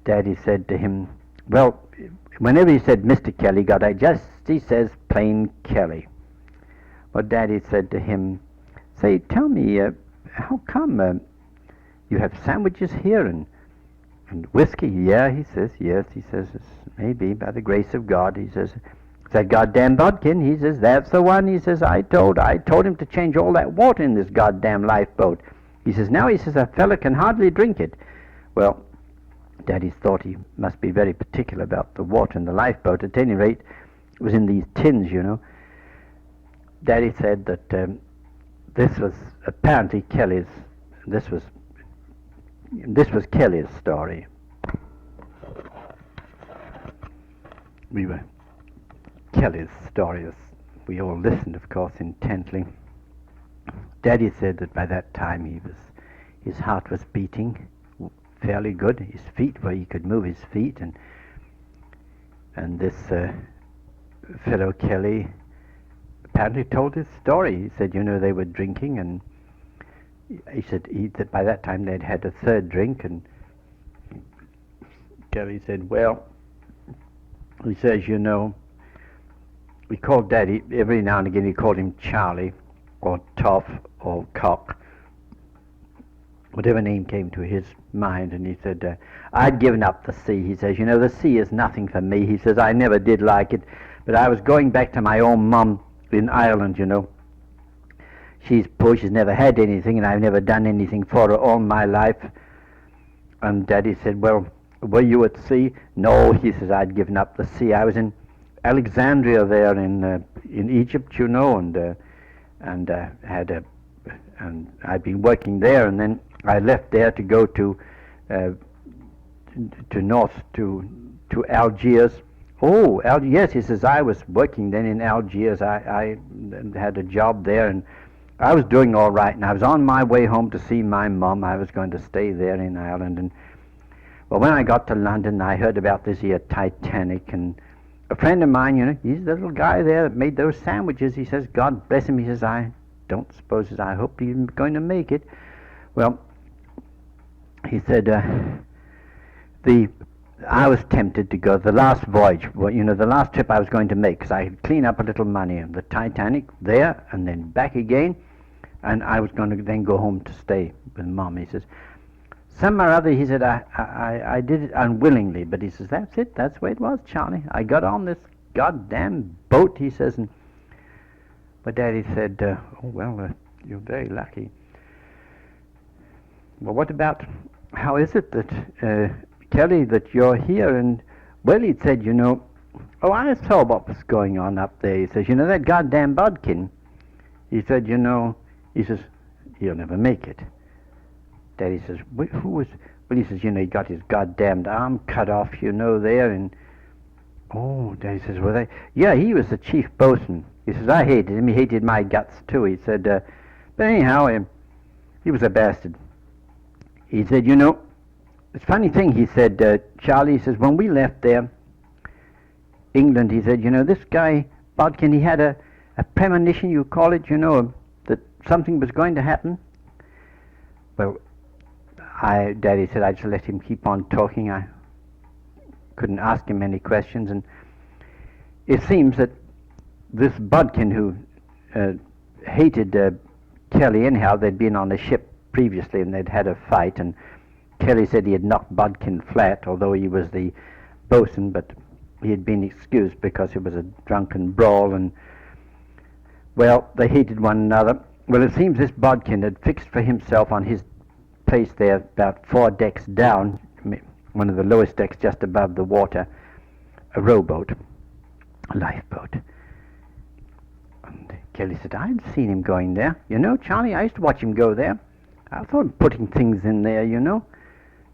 Daddy said to him, well, whenever he said Mr. Kelly, he says plain Kelly. Well, Daddy said to him, "Say, tell me, how come you have sandwiches here and whiskey?" "Yeah," he says. "Yes," he says, "it's maybe by the grace of God." He says, "Is that goddamn bodkin?" He says, "That's the one." He says, I told him to change all that water in this goddamn lifeboat." He says, "Now," he says, "a fella can hardly drink it." Well, Daddy thought he must be very particular about the water in the lifeboat. At any rate, it was in these tins, you know. Daddy said that this was apparently Kelly's. This was Kelly's story. Kelly's story. We all listened, of course, intently. Daddy said that by that time his heart was beating fairly good. His feet, where he could move his feet, and this fellow Kelly apparently told his story. He said, they were drinking, and he said that by that time they'd had a third drink, and Kelly said, well, he says, we called Daddy, every now and again he called him Charlie, or Toff, or Cock, whatever name came to his mind. And he said, I'd given up the sea. He says, the sea is nothing for me. He says, I never did like it, but I was going back to my own mum in Ireland, She's poor, she's never had anything, and I've never done anything for her all my life. And Daddy said, well, were you at sea? No, he says, I'd given up the sea. I was in Alexandria there in Egypt, and I'd been working there, and then I left there to go to Algiers. Oh, yes, he says, I was working then in Algiers. I had a job there, and I was doing all right, and I was on my way home to see my mum. I was going to stay there in Ireland, and well, when I got to London, I heard about this here Titanic, and a friend of mine, he's the little guy there that made those sandwiches. He says, God bless him. He says, I don't suppose, I hope he's going to make it. Well, he said, I was tempted to go the last voyage, the last trip I was going to make, because I had cleaned up a little money on the Titanic there and then back again, and I was going to then go home to stay with Mom. He says, some or other, he said, I did it unwillingly, but he says, that's it, that's the way it was, Charlie. I got on this goddamn boat, he says, and but Daddy said, oh, well, you're very lucky. well, what about, how is it that, Kelly, that you're here? And, well, he said, oh, I saw what was going on up there. He says, that goddamn Bodkin. He said, he says, he'll never make it. Daddy says, who was, well, he says, he got his goddamned arm cut off, there, and, oh, Daddy says, well, yeah, he was the chief bosun. He says, I hated him, he hated my guts, too. He said, but anyhow, he was a bastard. He said, it's a funny thing, he said, Charlie, he says, when we left there, England, he said, this guy, Bodkin, he had a premonition, you call it, that something was going to happen. Well, Daddy said I just let him keep on talking. I couldn't ask him any questions, and it seems that this Bodkin, who hated Kelly anyhow, they'd been on a ship previously and they'd had a fight, and Kelly said he had knocked Bodkin flat, although he was the bosun, but he had been excused because it was a drunken brawl, and, well, they hated one another. Well, it seems this Bodkin had fixed for himself on his place there, about 4 decks down, one of the lowest decks just above the water, a rowboat, a lifeboat. And Kelly said, I'd seen him going there. Charlie, I used to watch him go there. I thought putting things in there,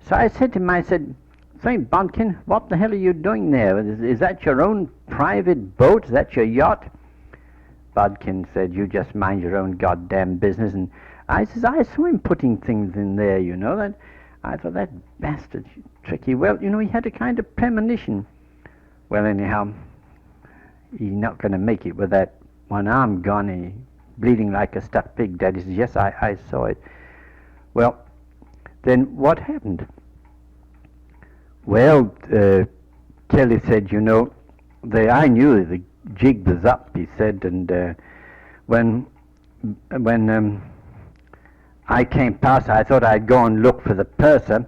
So I said to him, I said, say, Bodkin, what the hell are you doing there? Is that your own private boat? Is that your yacht? Bodkin said, you just mind your own goddamn business. And I says, I saw him putting things in there, that I thought, that bastard tricky. Well, he had a kind of premonition. Well, anyhow, he's not going to make it with that one arm gone and bleeding like a stuck pig. Daddy says, yes, I saw it. Well, then what happened? Well, Kelly said, I knew the jig was up, he said, and when I came past, I thought I'd go and look for the purser.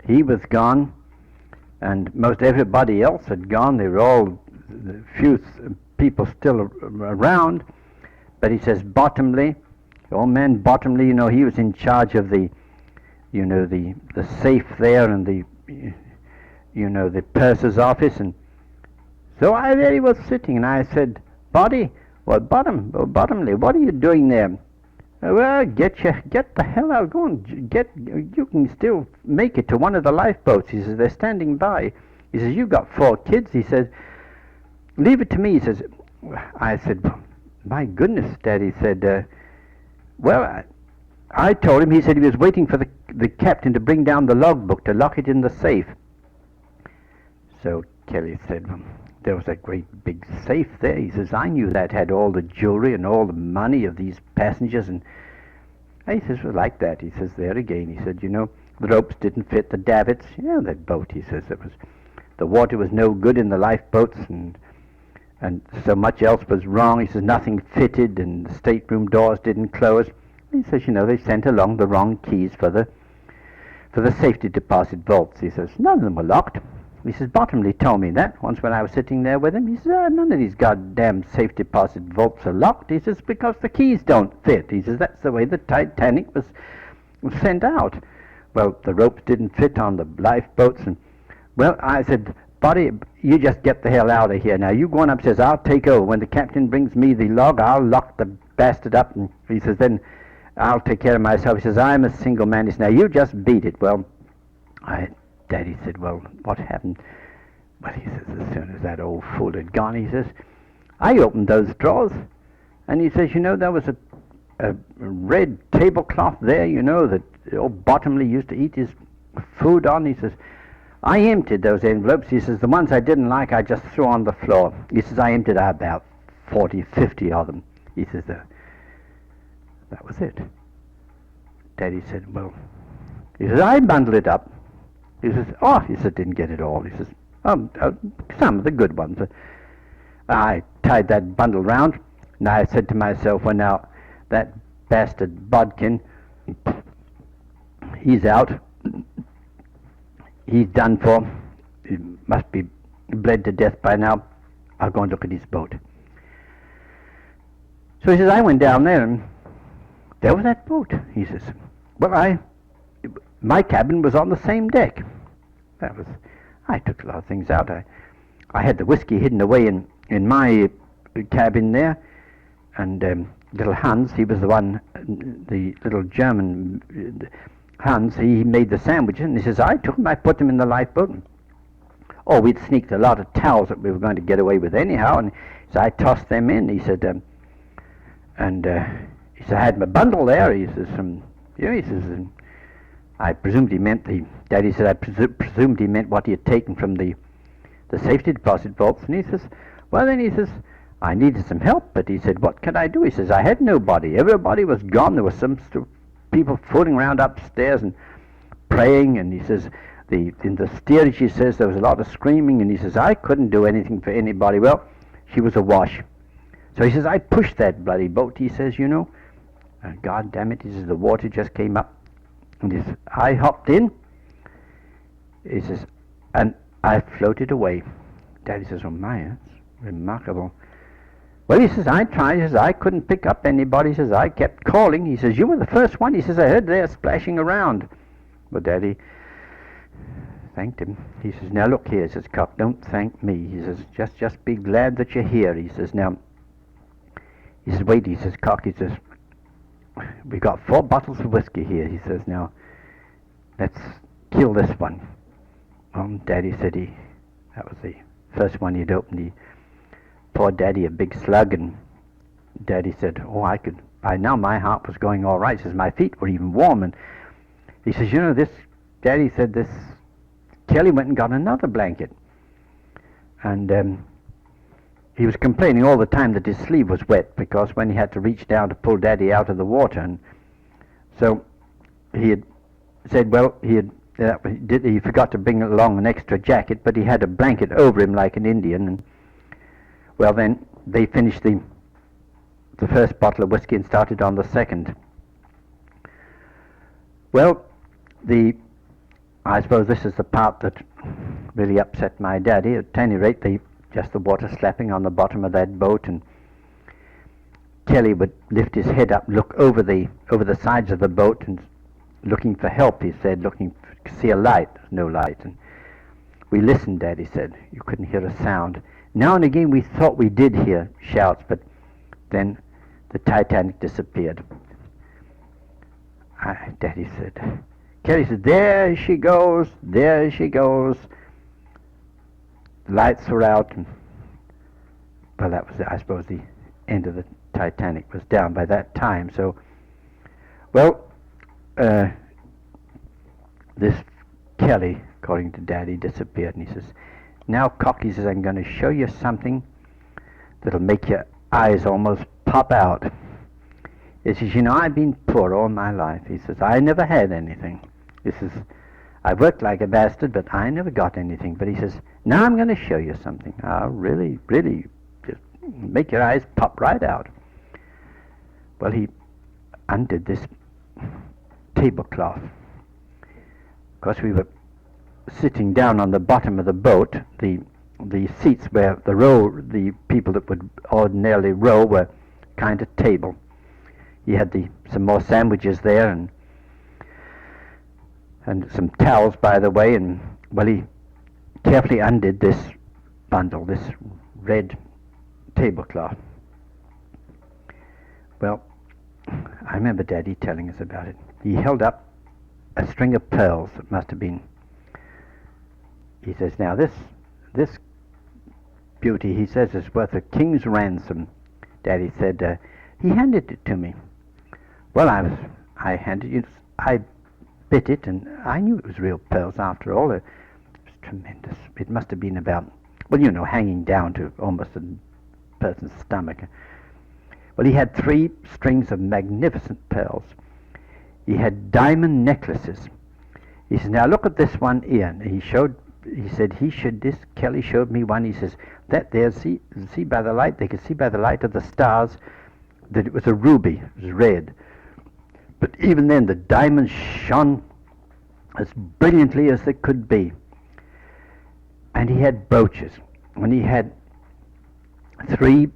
He was gone, and most everybody else had gone. There were all a few people still around, but he says Bottomley, the old man Bottomley, he was in charge of the safe there and the purser's office, and so there he was sitting, and I said, Bottomley, what are you doing there? Well, get the hell out, go and you can still make it to one of the lifeboats. He says, they're standing by. He says, you've got 4 kids. He says, leave it to me. He says, I said, my goodness, Dad. He said, well, I told him, he said he was waiting for the captain to bring down the logbook to lock it in the safe. So Kelly said, well, there was a great big safe there. He says, I knew that had all the jewelry and all the money of these passengers. And he says, well, like that. He says, there again. He said, the ropes didn't fit the davits. That boat, he says, the water was no good in the lifeboats, and so much else was wrong. He says, nothing fitted, and the stateroom doors didn't close. He says, they sent along the wrong keys for the safety deposit vaults. He says, none of them were locked. He says, Bottomley told me that once when I was sitting there with him. He says, none of these goddamn safe deposit vaults are locked. He says, because the keys don't fit. He says, that's the way the Titanic was sent out. Well, the ropes didn't fit on the lifeboats. And, well, I said, Buddy, you just get the hell out of here. Now, you go on upstairs. I'll take over. When the captain brings me the log, I'll lock the bastard up. And he says, then I'll take care of myself. He says, I'm a single man. He says, now, you just beat it. Well, Daddy said, well, what happened? Well, he says, as soon as that old fool had gone, he says, I opened those drawers, and he says, there was a red tablecloth there, that old Bottomley used to eat his food on. He says, I emptied those envelopes. He says, the ones I didn't like, I just threw on the floor. He says, I emptied about 40, 50 of them. He says, that was it. Daddy said, well, he says, I bundled it up. He says, he said, didn't get it all. He says, some of the good ones. I tied that bundle round, and I said to myself, well, now, that bastard Bodkin, he's out. He's done for. He must be bled to death by now. I'll go and look at his boat. So he says, I went down there, and there was that boat. He says, well, my cabin was on the same deck. I took a lot of things out. I had the whiskey hidden away in my cabin there, and little Hans, he was the one, the little German Hans, he made the sandwiches, and he says, I took them, I put them in the lifeboat. Oh, we'd sneaked a lot of towels that we were going to get away with anyhow, and so I tossed them in. He said, he said, I had my bundle there. He says, he says, I presumed he meant Daddy said, I presumed he meant what he had taken from the safety deposit vaults. And he says, well, then he says, I needed some help, but he said, what can I do? He says, I had nobody. Everybody was gone. There were some people fooling around upstairs and praying, and he says, in the steerage, he says, there was a lot of screaming, and he says, I couldn't do anything for anybody. Well, she was awash. So he says, I pushed that bloody boat, he says, you know. God damn it, he says, the water just came up. And he says, I hopped in. He says, and I floated away. Daddy says, oh my, that's remarkable. Well, he says, I tried. He says, I couldn't pick up anybody. He says, I kept calling. He says, you were the first one. He says, I heard there splashing around. Well, Daddy thanked him. He says, now look here, says Cock, don't thank me. He says, just be glad that you're here. He says, now, he says, wait, he says, Cock, he says, we got 4 bottles of whiskey here. He says, now, let's kill this one. Daddy said that was the first one he'd opened. He poured Daddy a big slug, and Daddy said, oh, by now my heart was going all right. He says, my feet were even warm, and he says, you know, Daddy said this, Kelly went and got another blanket, and he was complaining all the time that his sleeve was wet, because when he had to reach down to pull Daddy out of the water, and so he had said, well, he forgot to bring along an extra jacket, but he had a blanket over him like an Indian, and well, then they finished the first bottle of whiskey and started on the second. Well, I suppose this is the part that really upset my Daddy. At any rate, just the water slapping on the bottom of that boat, and Kelly would lift his head up, look over the sides of the boat, and looking for help, he said, looking to see a light. No light. And we listened, Daddy said. You couldn't hear a sound. Now and again we thought we did hear shouts, but then the Titanic disappeared. Daddy said, Kelly said, there she goes, there she goes. The lights were out, and well, that was, I suppose, the end of the Titanic was down by that time. So, well, this Kelly, according to Daddy, disappeared, and he says, now, Cock, he says, I'm going to show you something that'll make your eyes almost pop out. He says, you know, I've been poor all my life. He says, I never had anything. He says, I worked like a bastard, but I never got anything. But he says, now I'm going to show you something. I'll really, really just make your eyes pop right out. Well, he undid this tablecloth. Of course, we were sitting down on the bottom of the boat. The seats where the people that would ordinarily row were kind of table. He had some more sandwiches there, and some towels, by the way, and well, he carefully undid this bundle, this red tablecloth. Well, I remember Daddy telling us about it. He held up a string of pearls that must have been, he says, now this beauty, he says, is worth a king's ransom. Daddy said, he handed it to me. Well, I handed it, I bit it, and I knew it was real pearls after all. It was tremendous. It must have been about, well, you know, hanging down to almost a person's stomach. Well, he had 3 strings of magnificent pearls. He had diamond necklaces. He said, now look at this one here. And Kelly showed me one. He says, that there, see by the light, they could see by the light of the stars that it was a ruby, it was red. But even then, the diamonds shone as brilliantly as they could be. And he had brooches. And he had 3,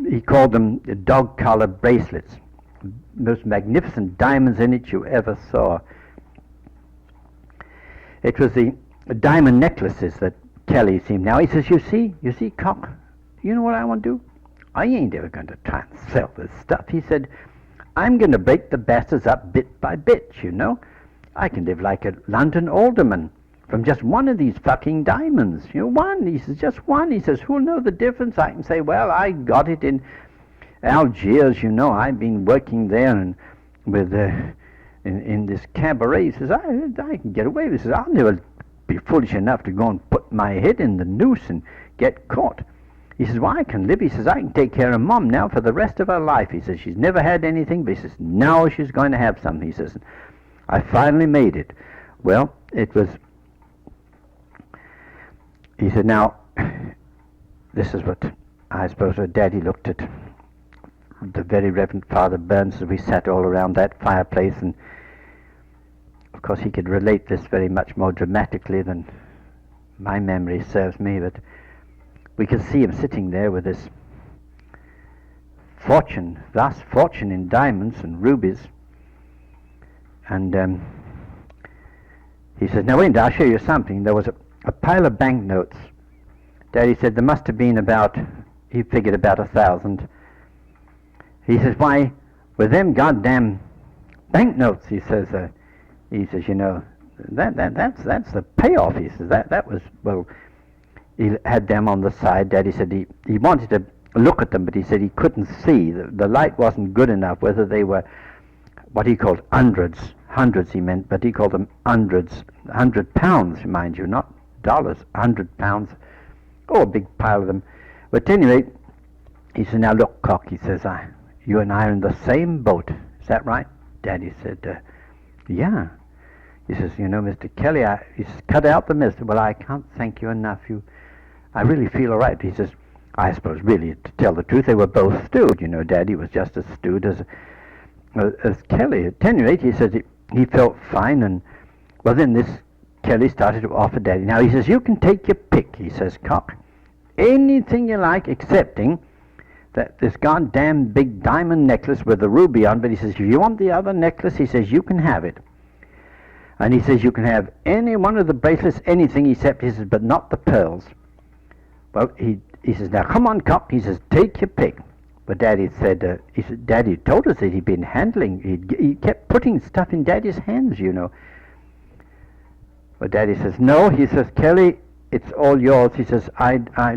he called them dog collar bracelets. Most magnificent diamonds in it you ever saw. It was the diamond necklaces that Kelly seemed. Now he says, you see, Cock, you know what I want to do? I ain't ever going to try and sell this stuff. He said, I'm going to break the bastards up bit by bit, you know. I can live like a London alderman from just one of these fucking diamonds. You know, one. He says, just one. He says, who'll know the difference? I can say, well, I got it in Algiers, you know. I've been working there and with in this cabaret. He says, I can get away with it. He says, I'll never be foolish enough to go and put my head in the noose and get caught. He says, well, I can live. He says, I can take care of Mom now for the rest of her life. He says, she's never had anything, but he says, now she's going to have something. He says, I finally made it. Well, it was, he said, now, this is what I suppose her Daddy looked at the very Reverend Father Burns as we sat all around that fireplace, and of course he could relate this very much more dramatically than my memory serves me, but we could see him sitting there with this vast fortune in diamonds and rubies, and he said, now wait, I'll show you something. There was a pile of banknotes. Daddy said there must have been about, he figured about 1,000. He says, why, with them goddamn banknotes, he says, you know, that's the payoff. He says, that was, well, he had them on the side. Daddy said he wanted to look at them, but he said he couldn't see. The light wasn't good enough, whether they were what he called hundreds he meant, but he called them hundreds, £100, mind you, not dollars, £100. Oh, a big pile of them. But at any rate, he said, now look, Cock, he says, you and I are in the same boat. Is that right? Daddy said, yeah. He says, you know, Mr. Kelly, he says, cut out the mist. Well, I can't thank you enough. I really feel all right. He says, I suppose really, to tell the truth, they were both stewed. You know, Daddy was just as stewed as Kelly. At any rate, he says he felt fine, and well, then this Kelly started to offer Daddy. Now, he says, you can take your pick, he says, Cock. Anything you like, excepting that this goddamn big diamond necklace with the ruby on, but he says, if you want the other necklace, he says, you can have it. And he says, you can have any one of the bracelets, anything except, he says, but not the pearls. Well, he says, now come on, Cock, he says, take your pick. But Daddy said, Daddy told us that he'd been handling, he kept putting stuff in Daddy's hands, you know. But Daddy says, no, he says, Kelly, it's all yours. He says,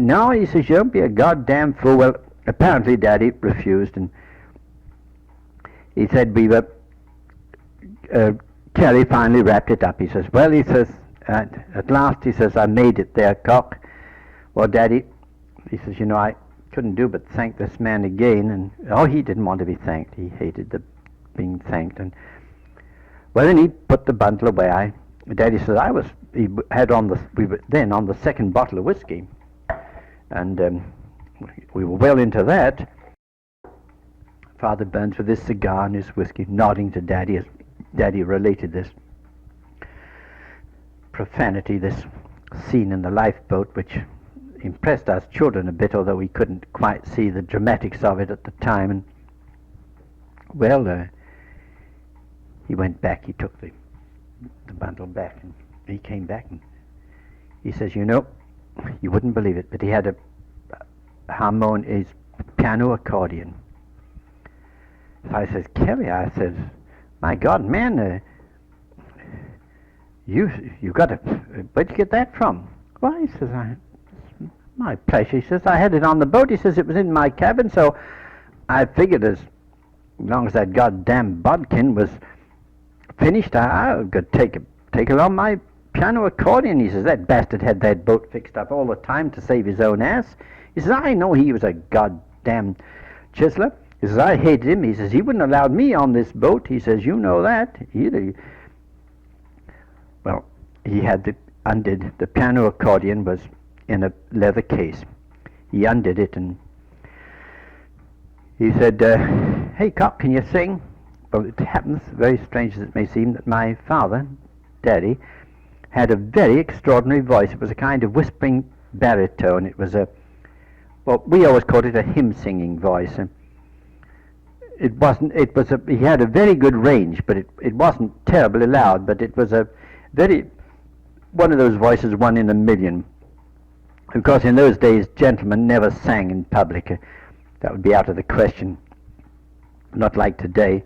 no, he says, you don't be a goddamn fool. Well, apparently Daddy refused, and he said Kelly finally wrapped it up. He says, well, he says, at last, he says, I made it there, Cock. Well, Daddy, he says, you know, I couldn't do but thank this man again, and he didn't want to be thanked. He hated being thanked, and well, then he put the bundle away. Daddy says, we were then on the second bottle of whiskey, and we were well into that. Father Burns with his cigar and his whiskey, nodding to Daddy as Daddy related this profanity, this scene in the lifeboat, which impressed us children a bit, although we couldn't quite see the dramatics of it at the time. And well, he went back. He took the bundle back, and he came back, and he says, you know, you wouldn't believe it, but he had his piano accordion. So I says, Kelly, I says, my God, man, you got to, where'd you get that from? Why, he says, it's my pleasure. He says, I had it on the boat. He says, it was in my cabin, so I figured as long as that goddamn bodkin was finished, I could take along my piano accordion. He says, that bastard had that boat fixed up all the time to save his own ass. He says, I know he was a goddamn chiseler. He says, I hated him. He says, he wouldn't have allowed me on this boat. He says, you know that. Well, he had undid the piano accordion was in a leather case. He undid it, and he said, hey, Cock, can you sing? Well, it happens, very strange as it may seem, that my father, Daddy, had a very extraordinary voice. It was a kind of whispering baritone. It was we always called it a hymn-singing voice. He had a very good range, but it wasn't terribly loud, but it was a very one of those voices, one in a million. Of course, in those days, gentlemen never sang in public. That would be out of the question. Not like today.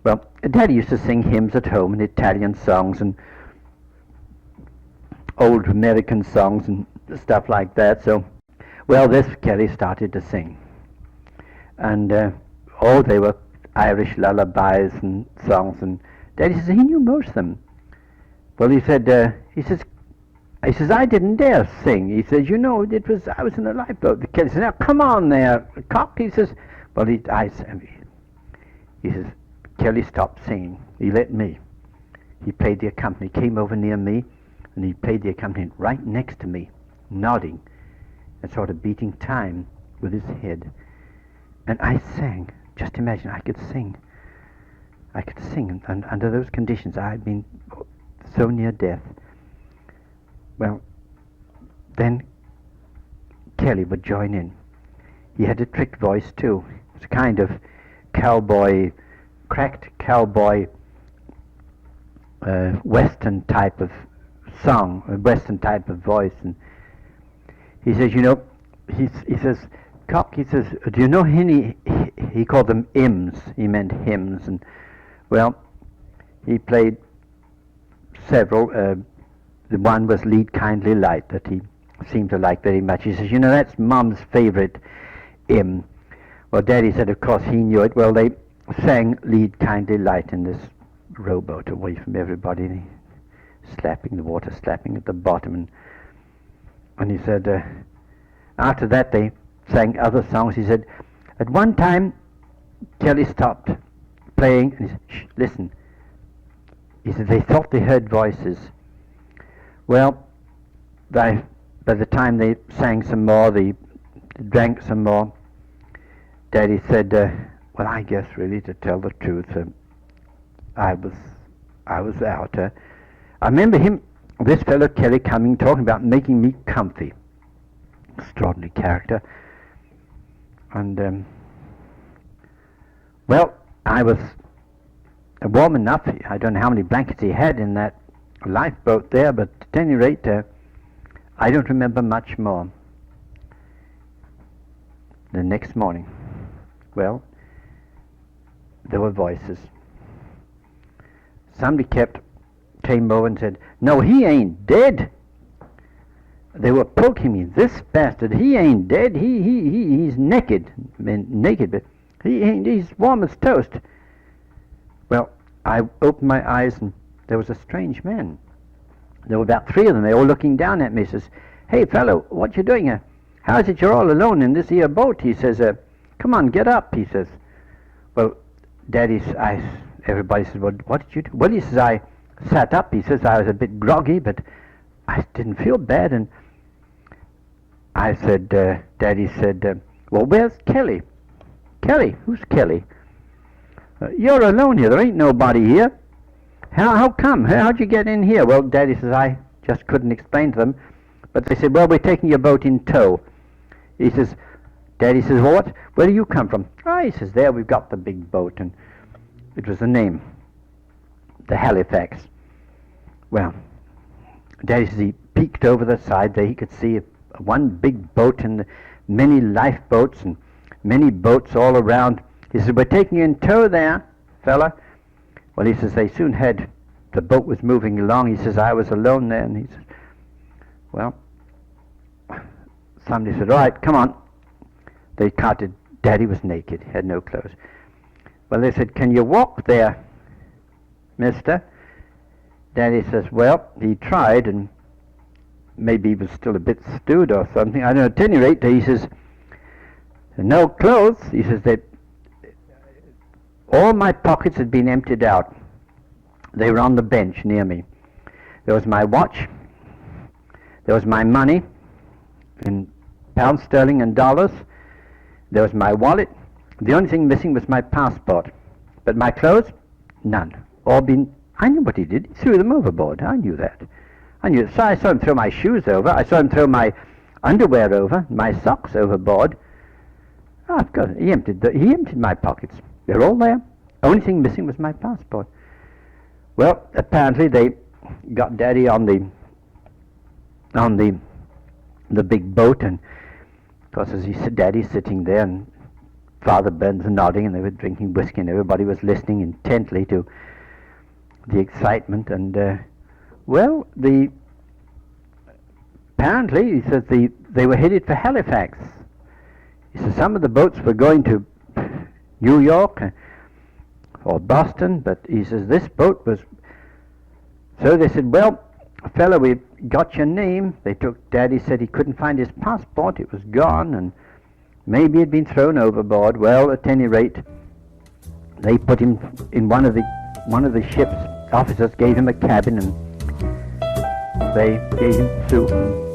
Well, Daddy used to sing hymns at home and Italian songs and old American songs and stuff like that. So, well, this Kelly started to sing. And, they were Irish lullabies and songs. And Daddy says he knew most of them. Well, he said, I didn't dare sing. He says, I was in a lifeboat. The Kelly says, now come on there, cock. He says, well, he says, Kelly stopped singing. He let me. He played the accompaniment. He came over near me, and he played the accompaniment right next to me, nodding and sort of beating time with his head. And I sang. Just imagine, I could sing. And under those conditions, I had been so near death. Well, then Kelly would join in. He had a trick voice too. It was a kind of cowboy, cracked cowboy, western type of song, a western type of voice. And he says, he says, Cock, he says, do you know any, he called them hymns, he meant hymns. And, well, he played several. The one was Lead Kindly Light that he seemed to like very much. He says, that's Mom's favorite hymn. Well, Daddy said, of course, he knew it. Well, they sang Lead Kindly Light in this rowboat away from everybody, and he slapping the water, slapping at the bottom. And he said, after that they sang other songs. He said, at one time, Kelly stopped playing, and he said, shh, listen. He said, they thought they heard voices. Well, by the time they sang some more, they drank some more, Daddy said, well, I guess really to tell the truth, I was out. I remember this fellow Kelly coming, talking about making me comfy. Extraordinary character. And, well, I was warm enough. I don't know how many blankets he had in that lifeboat there, but at any rate, I don't remember much more. The next morning, well, there were voices. Somebody came over and said, no, he ain't dead. They were poking me, this bastard, he ain't dead, he's naked, but he ain't, he's warm as toast. Well, I opened my eyes and there was a strange man. There were about 3 of them. They were all looking down at me. He says, hey, fellow, what you doing here? How is it you're all alone in this here boat? He says, come on, get up, he says. Well, Daddy, everybody says, well, what did you do? Well, he says, I sat up. He says, I was a bit groggy, but I didn't feel bad. And I said, Daddy said, well, where's Kelly? Kelly? Who's Kelly? You're alone here. There ain't nobody here. How come? How'd you get in here? Well, Daddy says, I just couldn't explain to them. But they said, well, we're taking your boat in tow. He says, Daddy says, well, what? Where do you come from? Oh, he says, there, we've got the big boat. And it was the name, the Halifax. Well, Daddy says he peeked over the side there. He could see one big boat and many lifeboats and many boats all around. He said, we're taking you in tow there, fella. Well, he says, they soon had, the boat was moving along. He says, I was alone there. And he says, well, somebody said, all right, come on. They carted. Daddy was naked, had no clothes. Well, they said, can you walk there, mister? Daddy says, well, he tried, and maybe he was still a bit stewed or something. I don't know. At any rate, he says, no clothes. He says, all my pockets had been emptied out. They were on the bench near me. There was my watch. There was my money in pounds sterling and dollars. There was my wallet. The only thing missing was my passport. But my clothes, none. All been, I knew what he did. He threw them overboard. I knew that. I knew it. So I saw him throw my shoes over. I saw him throw my underwear over, my socks overboard. Oh, of course, he emptied my pockets. They're all there. Only thing missing was my passport. Well, apparently they got Daddy on the on the big boat, and of course, as he said, Daddy's sitting there, and Father Burns nodding, and they were drinking whiskey, and everybody was listening intently to the excitement. And well, apparently, he says they were headed for Halifax. He says some of the boats were going to New York or Boston, but he says this boat was. So they said, well, fella, we've got your name. Daddy said he couldn't find his passport. It was gone, and maybe he'd been thrown overboard. Well, at any rate, they put him in one of the ship's officers gave him a cabin, and they gave him soup and